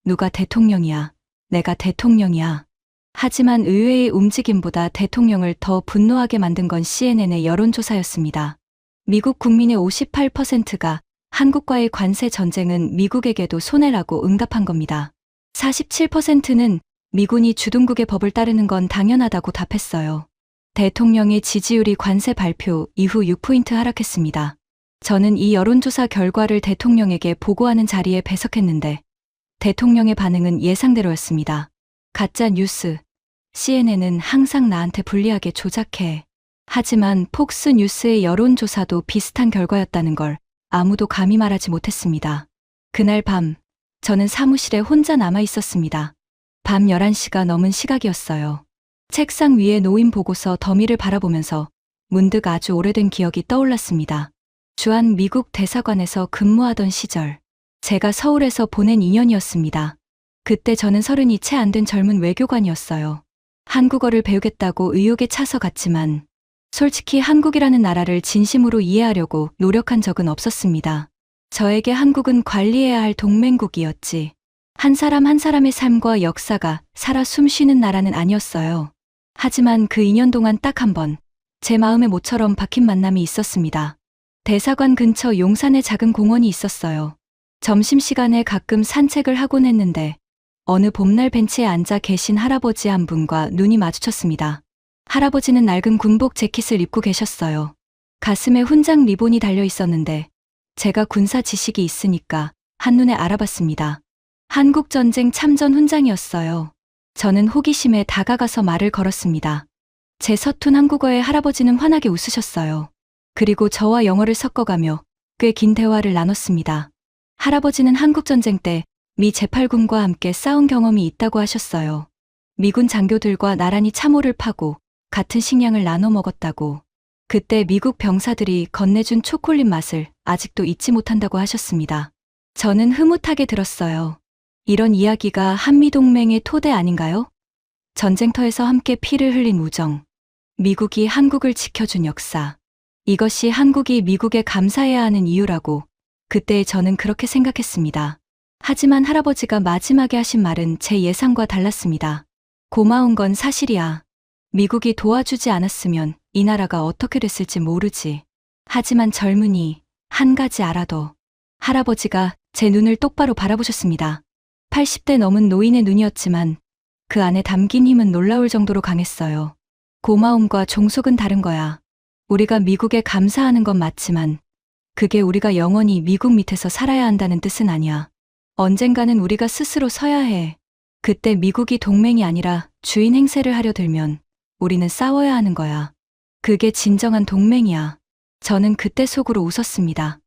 누가 대통령이야? 내가 대통령이야. 하지만 의회의 움직임보다 대통령을 더 분노하게 만든 건 CNN의 여론조사였습니다. 미국 국민의 58%가 한국과의 관세 전쟁은 미국에게도 손해라고 응답한 겁니다. 47%는 미군이 주둔국의 법을 따르는 건 당연하다고 답했어요. 대통령의 지지율이 관세 발표 이후 6포인트 하락했습니다. 저는 이 여론조사 결과를 대통령에게 보고하는 자리에 배석했는데 대통령의 반응은 예상대로였습니다. 가짜 뉴스. CNN은 항상 나한테 불리하게 조작해. 하지만 폭스 뉴스의 여론조사도 비슷한 결과였다는 걸 아무도 감히 말하지 못했습니다. 그날 밤, 저는 사무실에 혼자 남아 있었습니다. 밤 11시가 넘은 시각이었어요. 책상 위에 놓인 보고서 더미를 바라보면서 문득 아주 오래된 기억이 떠올랐습니다. 주한 미국 대사관에서 근무하던 시절, 제가 서울에서 보낸 2년이었습니다. 그때 저는 30이 채 안 된 젊은 외교관이었어요. 한국어를 배우겠다고 의욕에 차서 갔지만 솔직히 한국이라는 나라를 진심으로 이해하려고 노력한 적은 없었습니다. 저에게 한국은 관리해야 할 동맹국이었지 한 사람 한 사람의 삶과 역사가 살아 숨쉬는 나라는 아니었어요. 하지만 그 2년 동안 딱 한 번, 제 마음의 모처럼 박힌 만남이 있었습니다. 대사관 근처 용산에 작은 공원이 있었어요. 점심시간에 가끔 산책을 하곤 했는데 어느 봄날 벤치에 앉아 계신 할아버지 한 분과 눈이 마주쳤습니다. 할아버지는 낡은 군복 재킷을 입고 계셨어요. 가슴에 훈장 리본이 달려 있었는데 제가 군사 지식이 있으니까 한눈에 알아봤습니다. 한국전쟁 참전 훈장이었어요. 저는 호기심에 다가가서 말을 걸었습니다. 제 서툰 한국어에 할아버지는 환하게 웃으셨어요. 그리고 저와 영어를 섞어가며 꽤 긴 대화를 나눴습니다. 할아버지는 한국전쟁 때 미 제8군과 함께 싸운 경험이 있다고 하셨어요. 미군 장교들과 나란히 참호를 파고 같은 식량을 나눠 먹었다고. 그때 미국 병사들이 건네준 초콜릿 맛을 아직도 잊지 못한다고 하셨습니다. 저는 흐뭇하게 들었어요. 이런 이야기가 한미동맹의 토대 아닌가요? 전쟁터에서 함께 피를 흘린 우정. 미국이 한국을 지켜준 역사. 이것이 한국이 미국에 감사해야 하는 이유라고 그때 저는 그렇게 생각했습니다. 하지만 할아버지가 마지막에 하신 말은 제 예상과 달랐습니다. 고마운 건 사실이야. 미국이 도와주지 않았으면 이 나라가 어떻게 됐을지 모르지. 하지만 젊은이, 한 가지 알아둬. 할아버지가 제 눈을 똑바로 바라보셨습니다. 80대 넘은 노인의 눈이었지만 그 안에 담긴 힘은 놀라울 정도로 강했어요. 고마움과 종속은 다른 거야. 우리가 미국에 감사하는 건 맞지만 그게 우리가 영원히 미국 밑에서 살아야 한다는 뜻은 아니야. 언젠가는 우리가 스스로 서야 해. 그때 미국이 동맹이 아니라 주인 행세를 하려 들면 우리는 싸워야 하는 거야. 그게 진정한 동맹이야. 저는 그때 속으로 웃었습니다.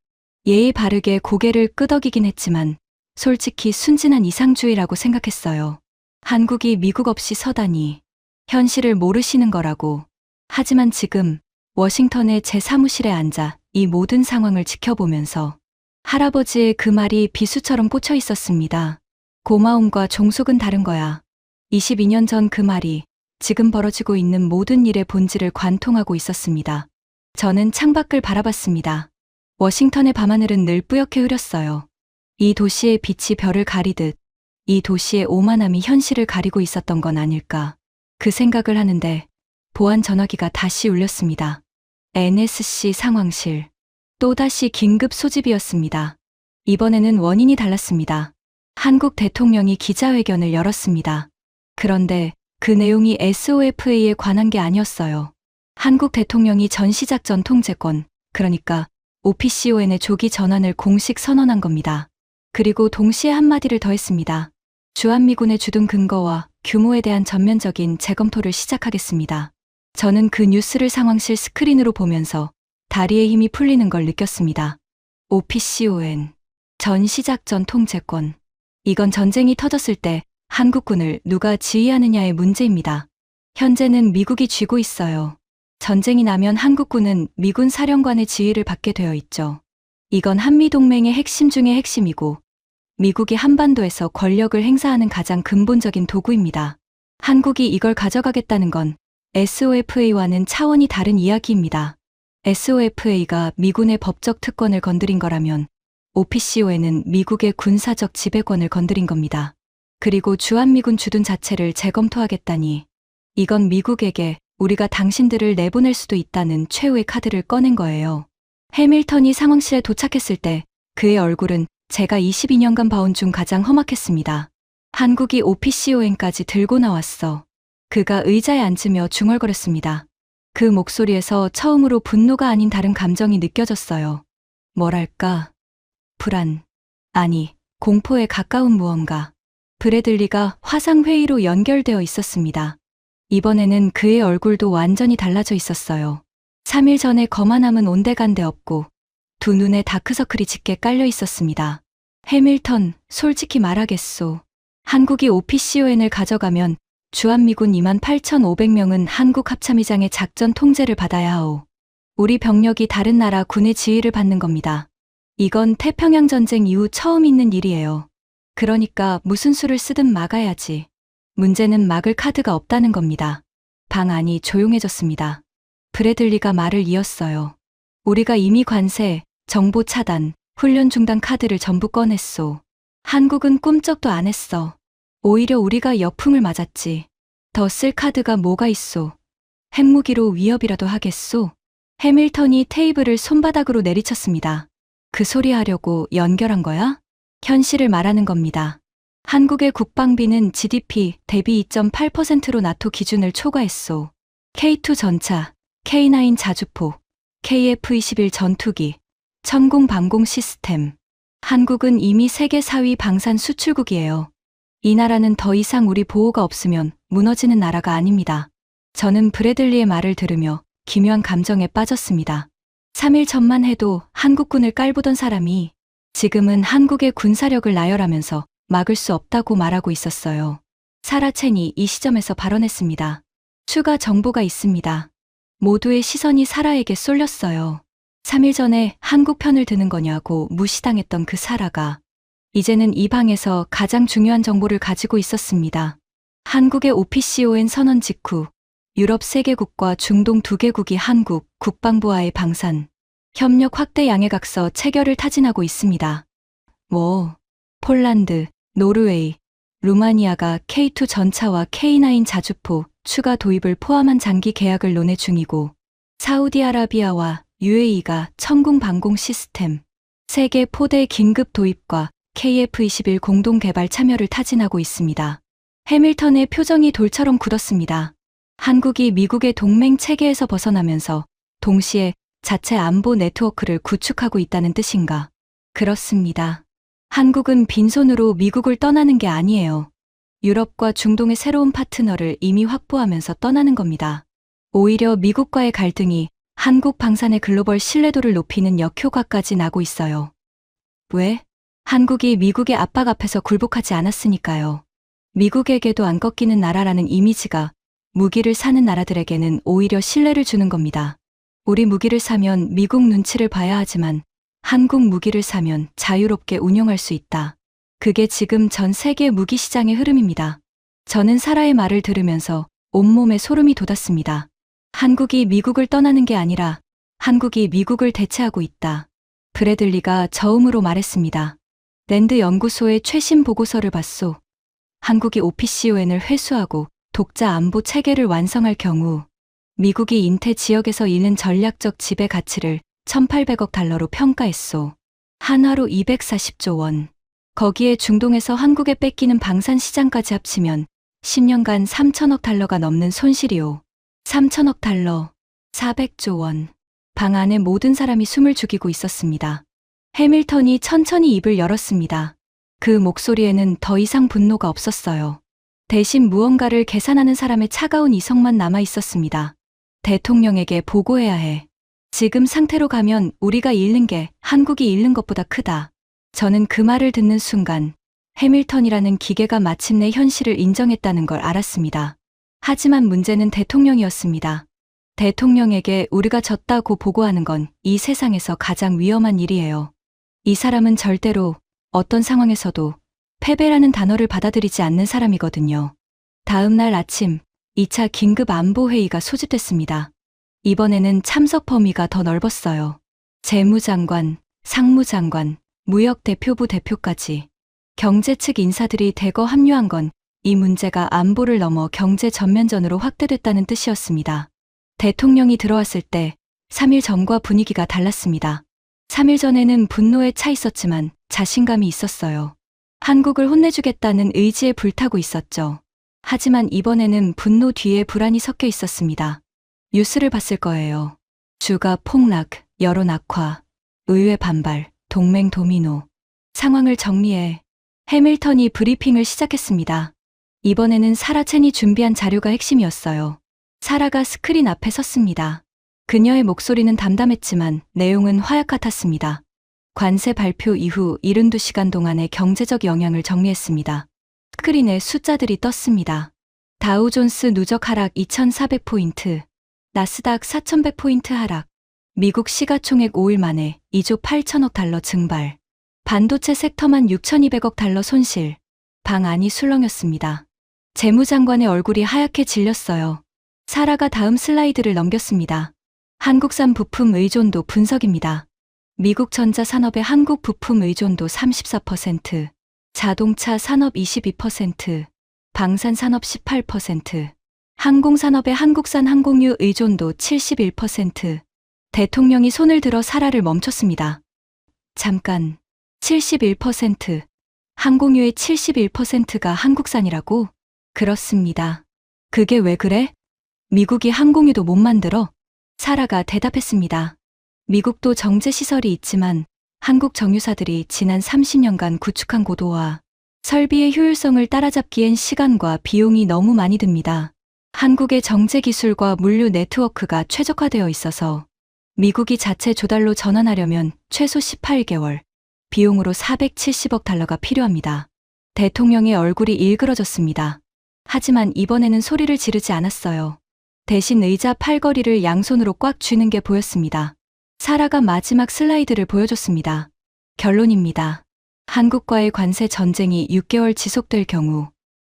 예의 바르게 고개를 끄덕이긴 했지만 솔직히 순진한 이상주의라고 생각했어요. 한국이 미국 없이 서다니. 현실을 모르시는 거라고. 하지만 지금 워싱턴의 제 사무실에 앉아 이 모든 상황을 지켜보면서 할아버지의 그 말이 비수처럼 꽂혀 있었습니다. 고마움과 종속은 다른 거야. 22년 전 그 말이 지금 벌어지고 있는 모든 일의 본질을 관통하고 있었습니다. 저는 창밖을 바라봤습니다. 워싱턴의 밤하늘은 늘 뿌옇게 흐렸어요. 이 도시의 빛이 별을 가리듯 이 도시의 오만함이 현실을 가리고 있었던 건 아닐까. 그 생각을 하는데 보안 전화기가 다시 울렸습니다. NSC 상황실. 또다시 긴급 소집이었습니다. 이번에는 원인이 달랐습니다. 한국 대통령이 기자회견을 열었습니다. 그런데 그 내용이 SOFA에 관한 게 아니었어요. 한국 대통령이 전시작전 통제권, 그러니까 OPCON의 조기 전환을 공식 선언한 겁니다. 그리고 동시에 한마디를 더했습니다. 주한미군의 주둔 근거와 규모에 대한 전면적인 재검토를 시작하겠습니다. 저는 그 뉴스를 상황실 스크린으로 보면서 다리에 힘이 풀리는 걸 느꼈습니다. OPCON, 전시작전 통제권. 이건 전쟁이 터졌을 때 한국군을 누가 지휘하느냐의 문제입니다. 현재는 미국이 쥐고 있어요. 전쟁이 나면 한국군은 미군 사령관의 지휘를 받게 되어 있죠. 이건 한미동맹의 핵심 중의 핵심이고 미국이 한반도에서 권력을 행사하는 가장 근본적인 도구입니다. 한국이 이걸 가져가겠다는 건 SOFA와는 차원이 다른 이야기입니다. SOFA가 미군의 법적 특권을 건드린 거라면 OPCON은 미국의 군사적 지배권을 건드린 겁니다. 그리고 주한미군 주둔 자체를 재검토하겠다니 이건 미국에게 우리가 당신들을 내보낼 수도 있다는 최후의 카드를 꺼낸 거예요. 해밀턴이 상황실에 도착했을 때 그의 얼굴은 제가 22년간 봐온 중 가장 험악했습니다. 한국이 OPCON까지 들고 나왔어. 그가 의자에 앉으며 중얼거렸습니다. 그 목소리에서 처음으로 분노가 아닌 다른 감정이 느껴졌어요. 뭐랄까? 불안. 아니, 공포에 가까운 무언가. 브래들리가 화상회의로 연결되어 있었습니다. 이번에는 그의 얼굴도 완전히 달라져 있었어요. 3일 전에 거만함은 온데간데 없고 두 눈에 다크서클이 짙게 깔려 있었습니다. 해밀턴, 솔직히 말하겠소. 한국이 OPCON을 가져가면 주한미군 28,500명은 한국 합참의장의 작전 통제를 받아야 하오. 우리 병력이 다른 나라 군의 지휘를 받는 겁니다. 이건 태평양 전쟁 이후 처음 있는 일이에요. 그러니까 무슨 수를 쓰든 막아야지. 문제는 막을 카드가 없다는 겁니다. 방 안이 조용해졌습니다. 브래들리가 말을 이었어요. 우리가 이미 관세, 정보 차단, 훈련 중단 카드를 전부 꺼냈소. 한국은 꿈쩍도 안 했어. 오히려 우리가 역풍을 맞았지. 더 쓸 카드가 뭐가 있소. 핵무기로 위협이라도 하겠소. 해밀턴이 테이블을 손바닥으로 내리쳤습니다. 그 소리 하려고 연결한 거야? 현실을 말하는 겁니다. 한국의 국방비는 GDP 대비 2.8%로 나토 기준을 초과했소. K2 전차, K9 자주포, KF-21 전투기, 천공 방공 시스템. 한국은 이미 세계 4위 방산 수출국이에요. 이 나라는 더 이상 우리 보호가 없으면 무너지는 나라가 아닙니다. 저는 브래들리의 말을 들으며 기묘한 감정에 빠졌습니다. 3일 전만 해도 한국군을 깔보던 사람이 지금은 한국의 군사력을 나열하면서 막을 수 없다고 말하고 있었어요. 사라 첸이 이 시점에서 발언했습니다. 추가 정보가 있습니다. 모두의 시선이 사라에게 쏠렸어요. 3일 전에 한국 편을 드는 거냐고 무시당했던 그 사라가 이제는 이 방에서 가장 중요한 정보를 가지고 있었습니다. 한국의 OPCON 선언 직후 유럽 3개국과 중동 2개국이 한국 국방부와의 방산, 협력 확대 양해각서 체결을 타진하고 있습니다. 폴란드, 노르웨이, 루마니아가 K2 전차와 K9 자주포 추가 도입을 포함한 장기 계약을 논의 중이고 사우디아라비아와 UAE가 천궁 방공 시스템, 세계 포대 긴급 도입과 KF-21 공동 개발 참여를 타진하고 있습니다. 해밀턴의 표정이 돌처럼 굳었습니다. 한국이 미국의 동맹 체계에서 벗어나면서 동시에 자체 안보 네트워크를 구축하고 있다는 뜻인가? 그렇습니다. 한국은 빈손으로 미국을 떠나는 게 아니에요. 유럽과 중동의 새로운 파트너를 이미 확보하면서 떠나는 겁니다. 오히려 미국과의 갈등이 한국 방산의 글로벌 신뢰도를 높이는 역효과까지 나고 있어요. 왜? 한국이 미국의 압박 앞에서 굴복하지 않았으니까요. 미국에게도 안 꺾이는 나라라는 이미지가 무기를 사는 나라들에게는 오히려 신뢰를 주는 겁니다. 우리 무기를 사면 미국 눈치를 봐야 하지만 한국 무기를 사면 자유롭게 운용할 수 있다. 그게 지금 전 세계 무기 시장의 흐름입니다. 저는 사라의 말을 들으면서 온몸에 소름이 돋았습니다. 한국이 미국을 떠나는 게 아니라 한국이 미국을 대체하고 있다. 브래들리가 저음으로 말했습니다. 랜드 연구소의 최신 보고서를 봤소. 한국이 OPCON을 회수하고 독자 안보 체계를 완성할 경우 미국이 인태 지역에서 잃는 전략적 지배 가치를 1,800억 달러로 평가했소. 한화로 240조 원. 거기에 중동에서 한국에 뺏기는 방산 시장까지 합치면 10년간 3천억 달러가 넘는 손실이오. 3천억 달러, 400조 원. 방 안에 모든 사람이 숨을 죽이고 있었습니다. 해밀턴이 천천히 입을 열었습니다. 그 목소리에는 더 이상 분노가 없었어요. 대신 무언가를 계산하는 사람의 차가운 이성만 남아 있었습니다. 대통령에게 보고해야 해. 지금 상태로 가면 우리가 잃는 게 한국이 잃는 것보다 크다. 저는 그 말을 듣는 순간 해밀턴이라는 기계가 마침내 현실을 인정했다는 걸 알았습니다. 하지만 문제는 대통령이었습니다. 대통령에게 우리가 졌다고 보고하는 건 이 세상에서 가장 위험한 일이에요. 이 사람은 절대로 어떤 상황에서도 패배라는 단어를 받아들이지 않는 사람이거든요. 다음 날 아침 2차 긴급 안보회의가 소집됐습니다. 이번에는 참석 범위가 더 넓었어요. 재무장관, 상무장관, 무역대표부 대표까지. 경제 측 인사들이 대거 합류한 건 이 문제가 안보를 넘어 경제 전면전으로 확대됐다는 뜻이었습니다. 대통령이 들어왔을 때 3일 전과 분위기가 달랐습니다. 3일 전에는 분노에 차 있었지만 자신감이 있었어요. 한국을 혼내주겠다는 의지에 불타고 있었죠. 하지만 이번에는 분노 뒤에 불안이 섞여 있었습니다. 뉴스를 봤을 거예요. 주가 폭락, 여론 악화, 의회 반발, 동맹 도미노. 상황을 정리해. 해밀턴이 브리핑을 시작했습니다. 이번에는 사라 첸이 준비한 자료가 핵심이었어요. 사라가 스크린 앞에 섰습니다. 그녀의 목소리는 담담했지만 내용은 화약 같았습니다. 관세 발표 이후 72시간 동안의 경제적 영향을 정리했습니다. 스크린에 숫자들이 떴습니다. 다우존스 누적 하락 2,400포인트, 나스닥 4,100포인트 하락, 미국 시가총액 5일 만에 2조 8천억 달러 증발, 반도체 섹터만 6,200억 달러 손실, 방 안이 술렁였습니다. 재무장관의 얼굴이 하얗게 질렸어요. 사라가 다음 슬라이드를 넘겼습니다. 한국산 부품 의존도 분석입니다. 미국 전자산업의 한국 부품 의존도 34%, 자동차 산업 22%, 방산 산업 18%, 항공산업의 한국산 항공유 의존도 71%. 대통령이 손을 들어 사라를 멈췄습니다. 잠깐, 71%. 항공유의 71%가 한국산이라고? 그렇습니다. 그게 왜 그래? 미국이 항공유도 못 만들어? 사라가 대답했습니다. 미국도 정제시설이 있지만 한국 정유사들이 지난 30년간 구축한 고도화, 설비의 효율성을 따라잡기엔 시간과 비용이 너무 많이 듭니다. 한국의 정제 기술과 물류 네트워크가 최적화되어 있어서 미국이 자체 조달로 전환하려면 최소 18개월, 비용으로 470억 달러가 필요합니다. 대통령의 얼굴이 일그러졌습니다. 하지만 이번에는 소리를 지르지 않았어요. 대신 의자 팔걸이를 양손으로 꽉 쥐는 게 보였습니다. 사라가 마지막 슬라이드를 보여줬습니다. 결론입니다. 한국과의 관세 전쟁이 6개월 지속될 경우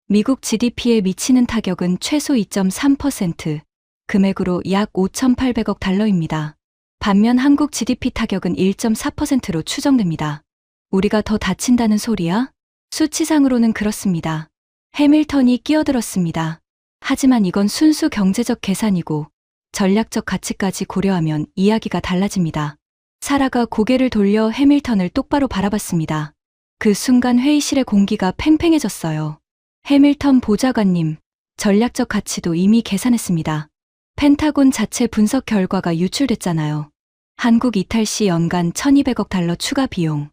미국 GDP에 미치는 타격은 최소 2.3%, 금액으로 약 5,800억 달러입니다. 반면 한국 GDP 타격은 1.4%로 추정됩니다. 우리가 더 다친다는 소리야? 수치상으로는 그렇습니다. 해밀턴이 끼어들었습니다. 하지만 이건 순수 경제적 계산이고 전략적 가치까지 고려하면 이야기가 달라집니다. 사라가 고개를 돌려 해밀턴을 똑바로 바라봤습니다. 그 순간 회의실의 공기가 팽팽해졌어요. 해밀턴 보좌관님, 전략적 가치도 이미 계산했습니다. 펜타곤 자체 분석 결과가 유출됐잖아요. 한국 이탈 시 연간 1,200억 달러 추가 비용.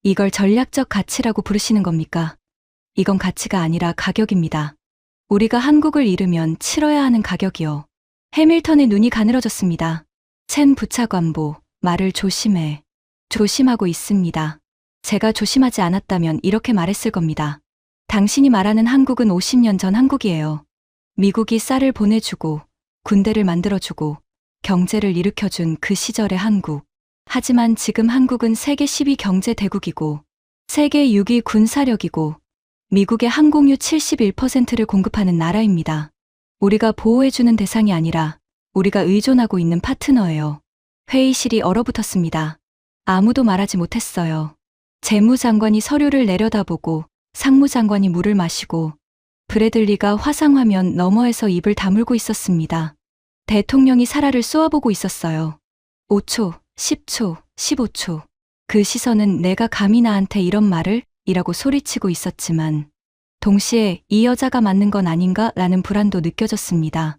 이걸 전략적 가치라고 부르시는 겁니까? 이건 가치가 아니라 가격입니다. 우리가 한국을 잃으면 치러야 하는 가격이요. 해밀턴의 눈이 가늘어졌습니다. 첸 부차관보, 말을 조심해. 조심하고 있습니다. 제가 조심하지 않았다면 이렇게 말했을 겁니다. 당신이 말하는 한국은 50년 전 한국이에요. 미국이 쌀을 보내주고 군대를 만들어주고 경제를 일으켜준 그 시절의 한국. 하지만 지금 한국은 세계 10위 경제 대국이고 세계 6위 군사력이고 미국의 항공유 71%를 공급하는 나라입니다. 우리가 보호해주는 대상이 아니라 우리가 의존하고 있는 파트너예요. 회의실이 얼어붙었습니다. 아무도 말하지 못했어요. 재무장관이 서류를 내려다보고 상무장관이 물을 마시고 브래들리가 화상화면 너머에서 입을 다물고 있었습니다. 대통령이 사라를 쏘아보고 있었어요. 5초, 10초, 15초. 그 시선은 내가 감히 나한테 이런 말을? 이라고 소리치고 있었지만 동시에 이 여자가 맞는 건 아닌가? 라는 불안도 느껴졌습니다.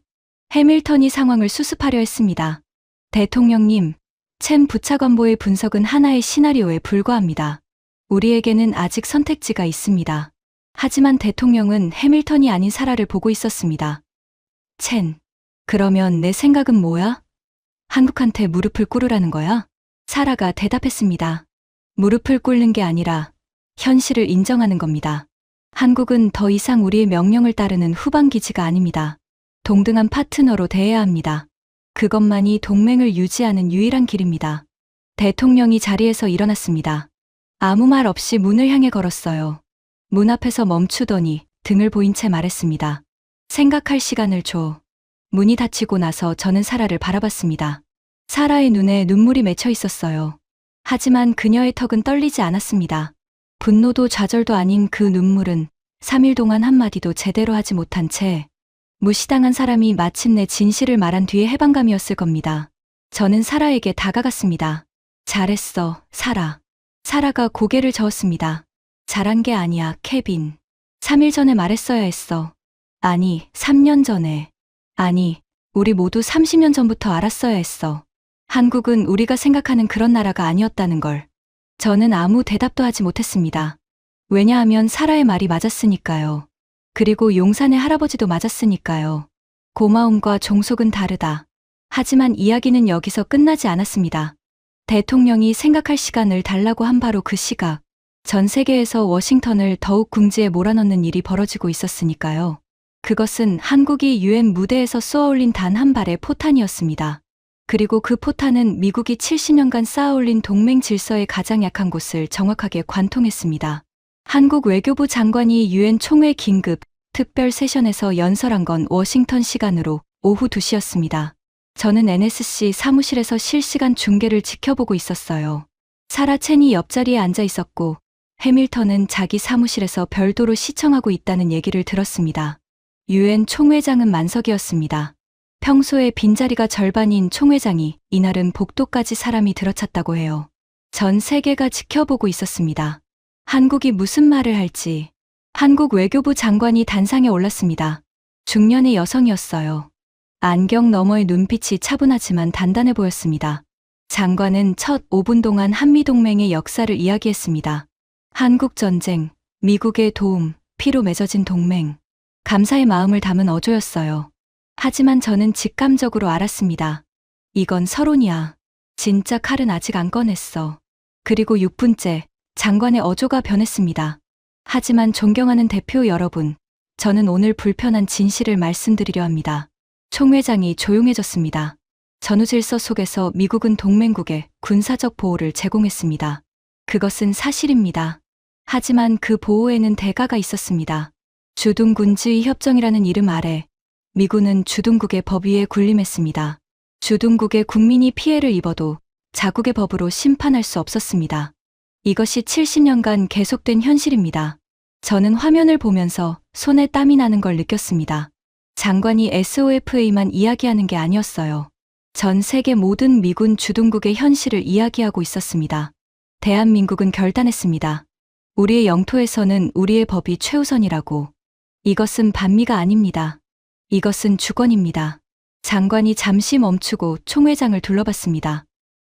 해밀턴이 상황을 수습하려 했습니다. 대통령님, 첸 부차관보의 분석은 하나의 시나리오에 불과합니다. 우리에게는 아직 선택지가 있습니다. 하지만 대통령은 해밀턴이 아닌 사라를 보고 있었습니다. 첸, 그러면 내 생각은 뭐야? 한국한테 무릎을 꿇으라는 거야? 사라가 대답했습니다. 무릎을 꿇는 게 아니라 현실을 인정하는 겁니다. 한국은 더 이상 우리의 명령을 따르는 후방기지가 아닙니다. 동등한 파트너로 대해야 합니다. 그것만이 동맹을 유지하는 유일한 길입니다. 대통령이 자리에서 일어났습니다. 아무 말 없이 문을 향해 걸었어요. 문 앞에서 멈추더니 등을 보인 채 말했습니다. 생각할 시간을 줘. 문이 닫히고 나서 저는 사라를 바라봤습니다. 사라의 눈에 눈물이 맺혀 있었어요. 하지만 그녀의 턱은 떨리지 않았습니다. 분노도 좌절도 아닌 그 눈물은 3일 동안 한마디도 제대로 하지 못한 채 무시당한 사람이 마침내 진실을 말한 뒤의 해방감이었을 겁니다. 저는 사라에게 다가갔습니다. 잘했어, 사라. 사라가 고개를 저었습니다. 잘한 게 아니야, 케빈. 3일 전에 말했어야 했어. 아니, 3년 전에. 아니, 우리 모두 30년 전부터 알았어야 했어. 한국은 우리가 생각하는 그런 나라가 아니었다는 걸. 저는 아무 대답도 하지 못했습니다. 왜냐하면 사라의 말이 맞았으니까요. 그리고 용산의 할아버지도 맞았으니까요. 고마움과 종속은 다르다. 하지만 이야기는 여기서 끝나지 않았습니다. 대통령이 생각할 시간을 달라고 한 바로 그 시각, 전 세계에서 워싱턴을 더욱 궁지에 몰아넣는 일이 벌어지고 있었으니까요. 그것은 한국이 유엔 무대에서 쏘아올린 단 한 발의 포탄이었습니다. 그리고 그 포탄은 미국이 70년간 쌓아올린 동맹 질서의 가장 약한 곳을 정확하게 관통했습니다. 한국 외교부 장관이 유엔 총회 긴급 특별 세션에서 연설한 건 워싱턴 시간으로 오후 2시였습니다. 저는 NSC 사무실에서 실시간 중계를 지켜보고 있었어요. 사라 첸이 옆자리에 앉아 있었고 해밀턴은 자기 사무실에서 별도로 시청하고 있다는 얘기를 들었습니다. 유엔 총회장은 만석이었습니다. 평소에 빈자리가 절반인 총회장이 이날은 복도까지 사람이 들어찼다고 해요. 전 세계가 지켜보고 있었습니다. 한국이 무슨 말을 할지. 한국 외교부 장관이 단상에 올랐습니다. 중년의 여성이었어요. 안경 너머의 눈빛이 차분하지만 단단해 보였습니다. 장관은 첫 5분 동안 한미동맹의 역사를 이야기했습니다. 한국전쟁, 미국의 도움, 피로 맺어진 동맹. 감사의 마음을 담은 어조였어요. 하지만 저는 직감적으로 알았습니다. 이건 서론이야. 진짜 칼은 아직 안 꺼냈어. 그리고 6분째, 장관의 어조가 변했습니다. 하지만 존경하는 대표 여러분, 저는 오늘 불편한 진실을 말씀드리려 합니다. 총회장이 조용해졌습니다. 전후질서 속에서 미국은 동맹국에 군사적 보호를 제공했습니다. 그것은 사실입니다. 하지만 그 보호에는 대가가 있었습니다. 주둔군주의 협정이라는 이름 아래 미군은 주둔국의 법 위에 군림했습니다. 주둔국의 국민이 피해를 입어도 자국의 법으로 심판할 수 없었습니다. 이것이 70년간 계속된 현실입니다. 저는 화면을 보면서 손에 땀이 나는 걸 느꼈습니다. 장관이 SOFA만 이야기하는 게 아니었어요. 전 세계 모든 미군 주둔국의 현실을 이야기하고 있었습니다. 대한민국은 결단했습니다. 우리의 영토에서는 우리의 법이 최우선이라고. 이것은 반미가 아닙니다. 이것은 주권입니다. 장관이 잠시 멈추고 총회장을 둘러봤습니다.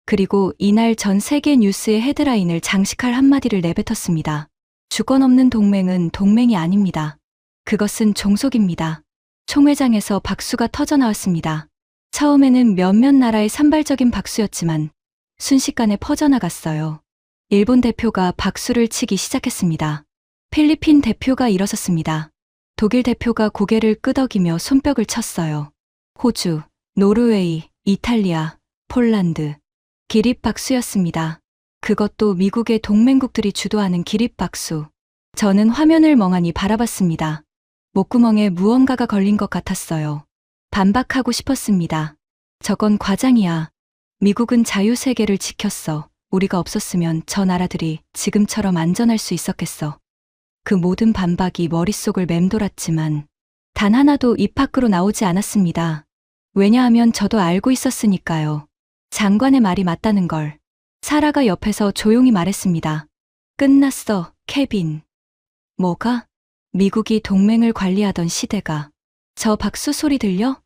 그리고 이날 전 세계 뉴스의 헤드라인을 장식할 한마디를 내뱉었습니다. 주권 없는 동맹은 동맹이 아닙니다. 그것은 종속입니다. 총회장에서 박수가 터져나왔습니다. 처음에는 몇몇 나라의 산발적인 박수였지만 순식간에 퍼져나갔어요. 일본 대표가 박수를 치기 시작했습니다. 필리핀 대표가 일어섰습니다. 독일 대표가 고개를 끄덕이며 손뼉을 쳤어요. 호주, 노르웨이, 이탈리아, 폴란드. 기립박수였습니다. 그것도 미국의 동맹국들이 주도하는 기립박수. 저는 화면을 멍하니 바라봤습니다. 목구멍에 무언가가 걸린 것 같았어요. 반박하고 싶었습니다. 저건 과장이야. 미국은 자유세계를 지켰어. 우리가 없었으면 저 나라들이 지금처럼 안전할 수 있었겠어. 그 모든 반박이 머릿속을 맴돌았지만 단 하나도 입 밖으로 나오지 않았습니다. 왜냐하면 저도 알고 있었으니까요. 장관의 말이 맞다는 걸. 사라가 옆에서 조용히 말했습니다. 끝났어, 케빈. 뭐가? 미국이 동맹을 관리하던 시대가. 저 박수 소리 들려?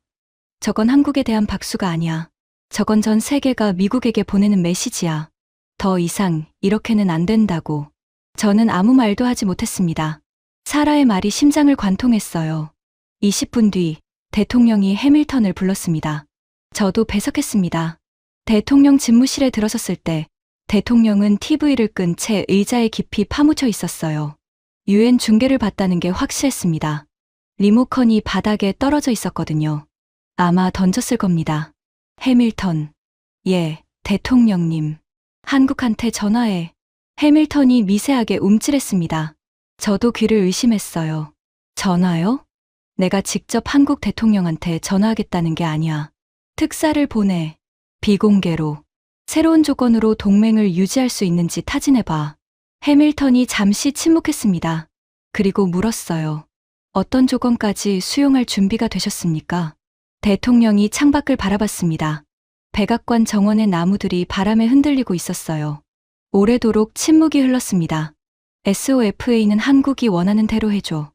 저건 한국에 대한 박수가 아니야. 저건 전 세계가 미국에게 보내는 메시지야. 더 이상 이렇게는 안 된다고. 저는 아무 말도 하지 못했습니다. 사라의 말이 심장을 관통했어요. 20분 뒤 대통령이 해밀턴을 불렀습니다. 저도 배석했습니다. 대통령 집무실에 들어섰을 때 대통령은 TV를 끈 채 의자에 깊이 파묻혀 있었어요. 유엔 중계를 봤다는 게 확실했습니다. 리모컨이 바닥에 떨어져 있었거든요. 아마 던졌을 겁니다. 해밀턴. 예, 대통령님. 한국한테 전화해. 해밀턴이 미세하게 움찔했습니다. 저도 귀를 의심했어요. 전화요? 내가 직접 한국 대통령한테 전화하겠다는 게 아니야. 특사를 보내. 비공개로. 새로운 조건으로 동맹을 유지할 수 있는지 타진해봐. 해밀턴이 잠시 침묵했습니다. 그리고 물었어요. 어떤 조건까지 수용할 준비가 되셨습니까? 대통령이 창밖을 바라봤습니다. 백악관 정원의 나무들이 바람에 흔들리고 있었어요. 오래도록 침묵이 흘렀습니다. SOFA는 한국이 원하는 대로 해줘.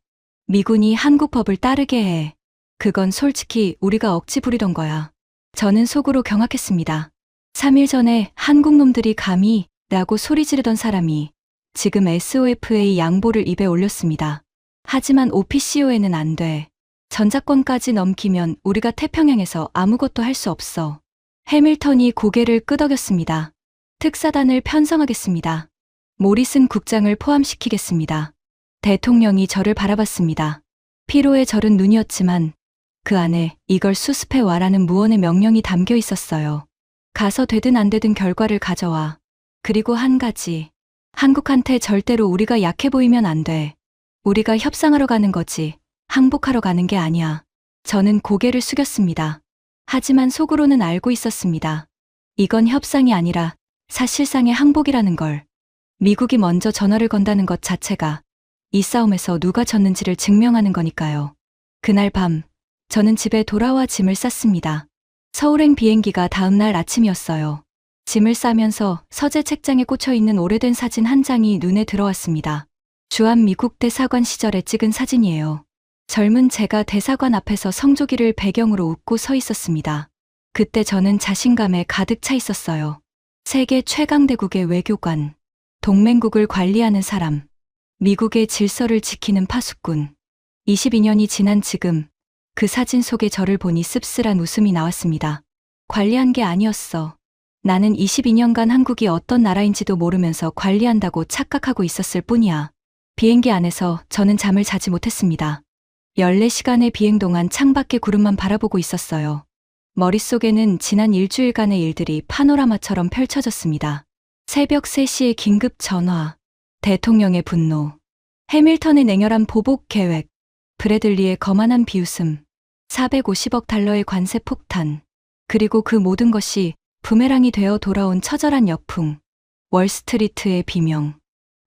미군이 한국 법을 따르게 해. 그건 솔직히 우리가 억지 부리던 거야. 저는 속으로 경악했습니다. 3일 전에 한국 놈들이 감히 라고 소리 지르던 사람이 지금 SOFA 양보를 입에 올렸습니다. 하지만 OPCO에는 안 돼. 전작권까지 넘기면 우리가 태평양에서 아무것도 할 수 없어. 해밀턴이 고개를 끄덕였습니다. 특사단을 편성하겠습니다. 모리슨 국장을 포함시키겠습니다. 대통령이 저를 바라봤습니다. 피로에 절은 눈이었지만 그 안에 이걸 수습해와라는 무언의 명령이 담겨 있었어요. 가서 되든 안 되든 결과를 가져와. 그리고 한 가지. 한국한테 절대로 우리가 약해 보이면 안 돼. 우리가 협상하러 가는 거지. 항복하러 가는 게 아니야. 저는 고개를 숙였습니다. 하지만 속으로는 알고 있었습니다. 이건 협상이 아니라 사실상의 항복이라는 걸. 미국이 먼저 전화를 건다는 것 자체가 이 싸움에서 누가 졌는지를 증명하는 거니까요. 그날 밤, 저는 집에 돌아와 짐을 쌌습니다. 서울행 비행기가 다음날 아침이었어요. 짐을 싸면서 서재 책장에 꽂혀 있는 오래된 사진 한 장이 눈에 들어왔습니다. 주한 미국 대사관 시절에 찍은 사진이에요. 젊은 제가 대사관 앞에서 성조기를 배경으로 웃고 서 있었습니다. 그때 저는 자신감에 가득 차 있었어요. 세계 최강대국의 외교관, 동맹국을 관리하는 사람, 미국의 질서를 지키는 파수꾼. 22년이 지난 지금 그 사진 속에 저를 보니 씁쓸한 웃음이 나왔습니다. 관리한 게 아니었어. 나는 22년간 한국이 어떤 나라인지도 모르면서 관리한다고 착각하고 있었을 뿐이야. 비행기 안에서 저는 잠을 자지 못했습니다. 14시간의 비행 동안 창밖의 구름만 바라보고 있었어요. 머릿속에는 지난 일주일간의 일들이 파노라마처럼 펼쳐졌습니다. 새벽 3시의 긴급 전화, 대통령의 분노, 해밀턴의 냉혈한 보복 계획, 브래들리의 거만한 비웃음, 450억 달러의 관세 폭탄, 그리고 그 모든 것이 부메랑이 되어 돌아온 처절한 역풍, 월스트리트의 비명,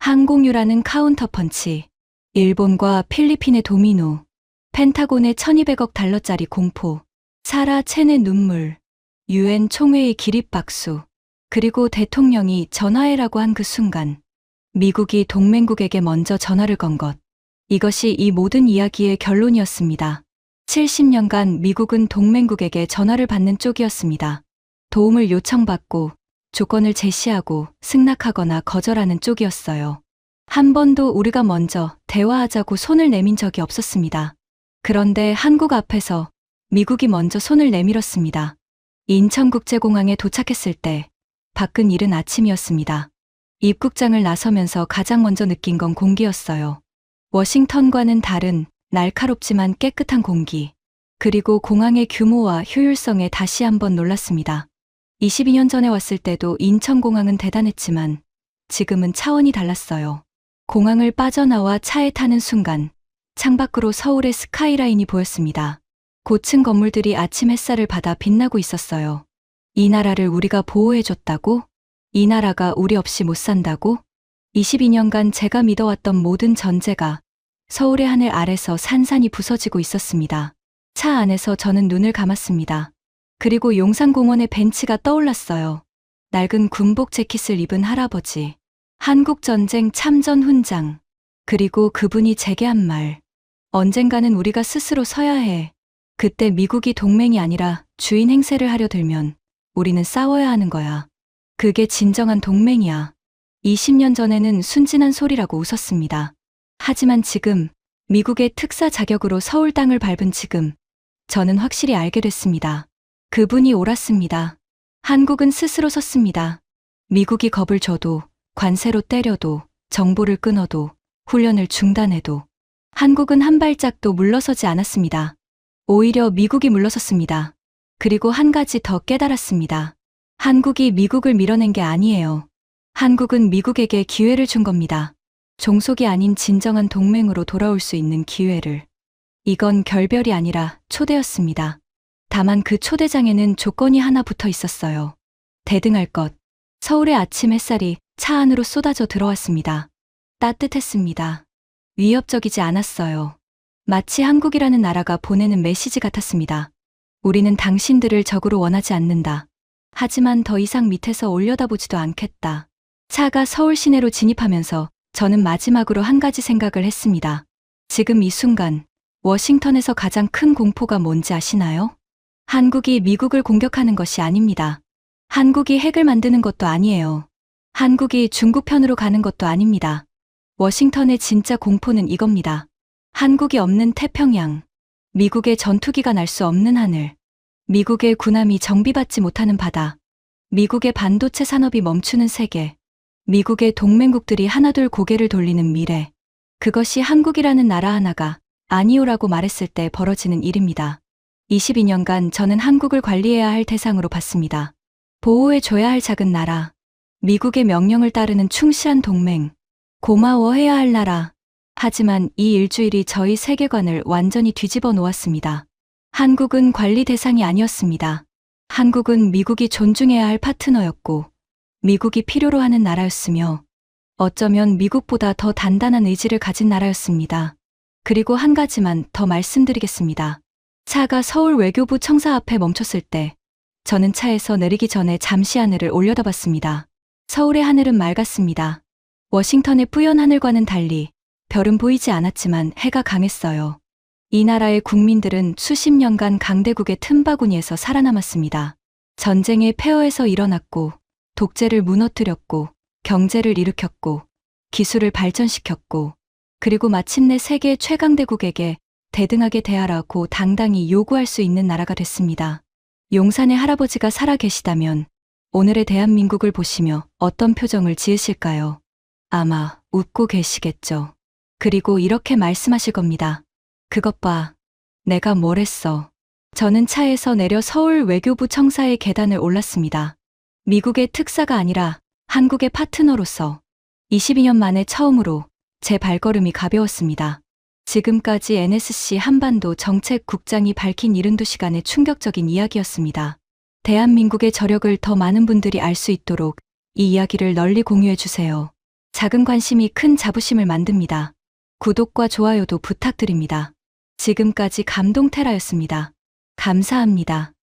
항공유라는 카운터펀치, 일본과 필리핀의 도미노, 펜타곤의 1200억 달러짜리 공포, 사라 첸의 눈물, UN 총회의 기립박수, 그리고 대통령이 전화해라고 한 그 순간, 미국이 동맹국에게 먼저 전화를 건 것. 이것이 이 모든 이야기의 결론이었습니다. 70년간 미국은 동맹국에게 전화를 받는 쪽이었습니다. 도움을 요청받고 조건을 제시하고 승낙하거나 거절하는 쪽이었어요. 한 번도 우리가 먼저 대화하자고 손을 내민 적이 없었습니다. 그런데 한국 앞에서 미국이 먼저 손을 내밀었습니다. 인천국제공항에 도착했을 때 밖은 이른 아침이었습니다. 입국장을 나서면서 가장 먼저 느낀 건 공기였어요. 워싱턴과는 다른 날카롭지만 깨끗한 공기. 그리고 공항의 규모와 효율성에 다시 한번 놀랐습니다. 22년 전에 왔을 때도 인천공항은 대단했지만 지금은 차원이 달랐어요. 공항을 빠져나와 차에 타는 순간 창밖으로 서울의 스카이라인이 보였습니다. 고층 건물들이 아침 햇살을 받아 빛나고 있었어요. 이 나라를 우리가 보호해줬다고? 이 나라가 우리 없이 못 산다고? 22년간 제가 믿어왔던 모든 전제가 서울의 하늘 아래서 산산이 부서지고 있었습니다. 차 안에서 저는 눈을 감았습니다. 그리고 용산공원의 벤치가 떠올랐어요. 낡은 군복 재킷을 입은 할아버지, 한국전쟁 참전 훈장, 그리고 그분이 제게 한 말. 언젠가는 우리가 스스로 서야 해. 그때 미국이 동맹이 아니라 주인 행세를 하려 들면 우리는 싸워야 하는 거야. 그게 진정한 동맹이야. 20년 전에는 순진한 소리라고 웃었습니다. 하지만 지금 미국의 특사 자격으로 서울 땅을 밟은 지금 저는 확실히 알게 됐습니다. 그분이 옳았습니다. 한국은 스스로 섰습니다. 미국이 겁을 줘도 관세로 때려도 정보를 끊어도 훈련을 중단해도 한국은 한 발짝도 물러서지 않았습니다. 오히려 미국이 물러섰습니다. 그리고 한 가지 더 깨달았습니다. 한국이 미국을 밀어낸 게 아니에요. 한국은 미국에게 기회를 준 겁니다. 종속이 아닌 진정한 동맹으로 돌아올 수 있는 기회를. 이건 결별이 아니라 초대였습니다. 다만 그 초대장에는 조건이 하나 붙어 있었어요. 대등할 것. 서울의 아침 햇살이 차 안으로 쏟아져 들어왔습니다. 따뜻했습니다. 위협적이지 않았어요. 마치 한국이라는 나라가 보내는 메시지 같았습니다. 우리는 당신들을 적으로 원하지 않는다. 하지만 더 이상 밑에서 올려다보지도 않겠다. 차가 서울 시내로 진입하면서 저는 마지막으로 한 가지 생각을 했습니다. 지금 이 순간 워싱턴에서 가장 큰 공포가 뭔지 아시나요? 한국이 미국을 공격하는 것이 아닙니다. 한국이 핵을 만드는 것도 아니에요. 한국이 중국 편으로 가는 것도 아닙니다. 워싱턴의 진짜 공포는 이겁니다. 한국이 없는 태평양, 미국의 전투기가 날 수 없는 하늘, 미국의 군함이 정비받지 못하는 바다, 미국의 반도체 산업이 멈추는 세계, 미국의 동맹국들이 하나둘 고개를 돌리는 미래. 그것이 한국이라는 나라 하나가 아니오라고 말했을 때 벌어지는 일입니다. 22년간 저는 한국을 관리해야 할 대상으로 봤습니다. 보호해줘야 할 작은 나라, 미국의 명령을 따르는 충실한 동맹, 고마워해야 할 나라. 하지만 이 일주일이 저희 세계관을 완전히 뒤집어 놓았습니다. 한국은 관리 대상이 아니었습니다. 한국은 미국이 존중해야 할 파트너였고, 미국이 필요로 하는 나라였으며, 어쩌면 미국보다 더 단단한 의지를 가진 나라였습니다. 그리고 한 가지만 더 말씀드리겠습니다. 차가 서울 외교부 청사 앞에 멈췄을 때 저는 차에서 내리기 전에 잠시 하늘을 올려다봤습니다. 서울의 하늘은 맑았습니다. 워싱턴의 뿌연 하늘과는 달리 별은 보이지 않았지만 해가 강했어요. 이 나라의 국민들은 수십 년간 강대국의 틈바구니에서 살아남았습니다. 전쟁의 폐허에서 일어났고, 독재를 무너뜨렸고, 경제를 일으켰고, 기술을 발전시켰고, 그리고 마침내 세계 최강대국에게 대등하게 대하라고 당당히 요구할 수 있는 나라가 됐습니다. 용산의 할아버지가 살아 계시다면 오늘의 대한민국을 보시며 어떤 표정을 지으실까요? 아마 웃고 계시겠죠. 그리고 이렇게 말씀하실 겁니다. 그것 봐. 내가 뭘 했어. 저는 차에서 내려 서울 외교부 청사의 계단을 올랐습니다. 미국의 특사가 아니라 한국의 파트너로서 22년 만에 처음으로 제 발걸음이 가벼웠습니다. 지금까지 NSC 한반도 정책국장이 밝힌 72시간의 충격적인 이야기였습니다. 대한민국의 저력을 더 많은 분들이 알 수 있도록 이 이야기를 널리 공유해 주세요. 작은 관심이 큰 자부심을 만듭니다. 구독과 좋아요도 부탁드립니다. 지금까지 감동테라였습니다. 감사합니다.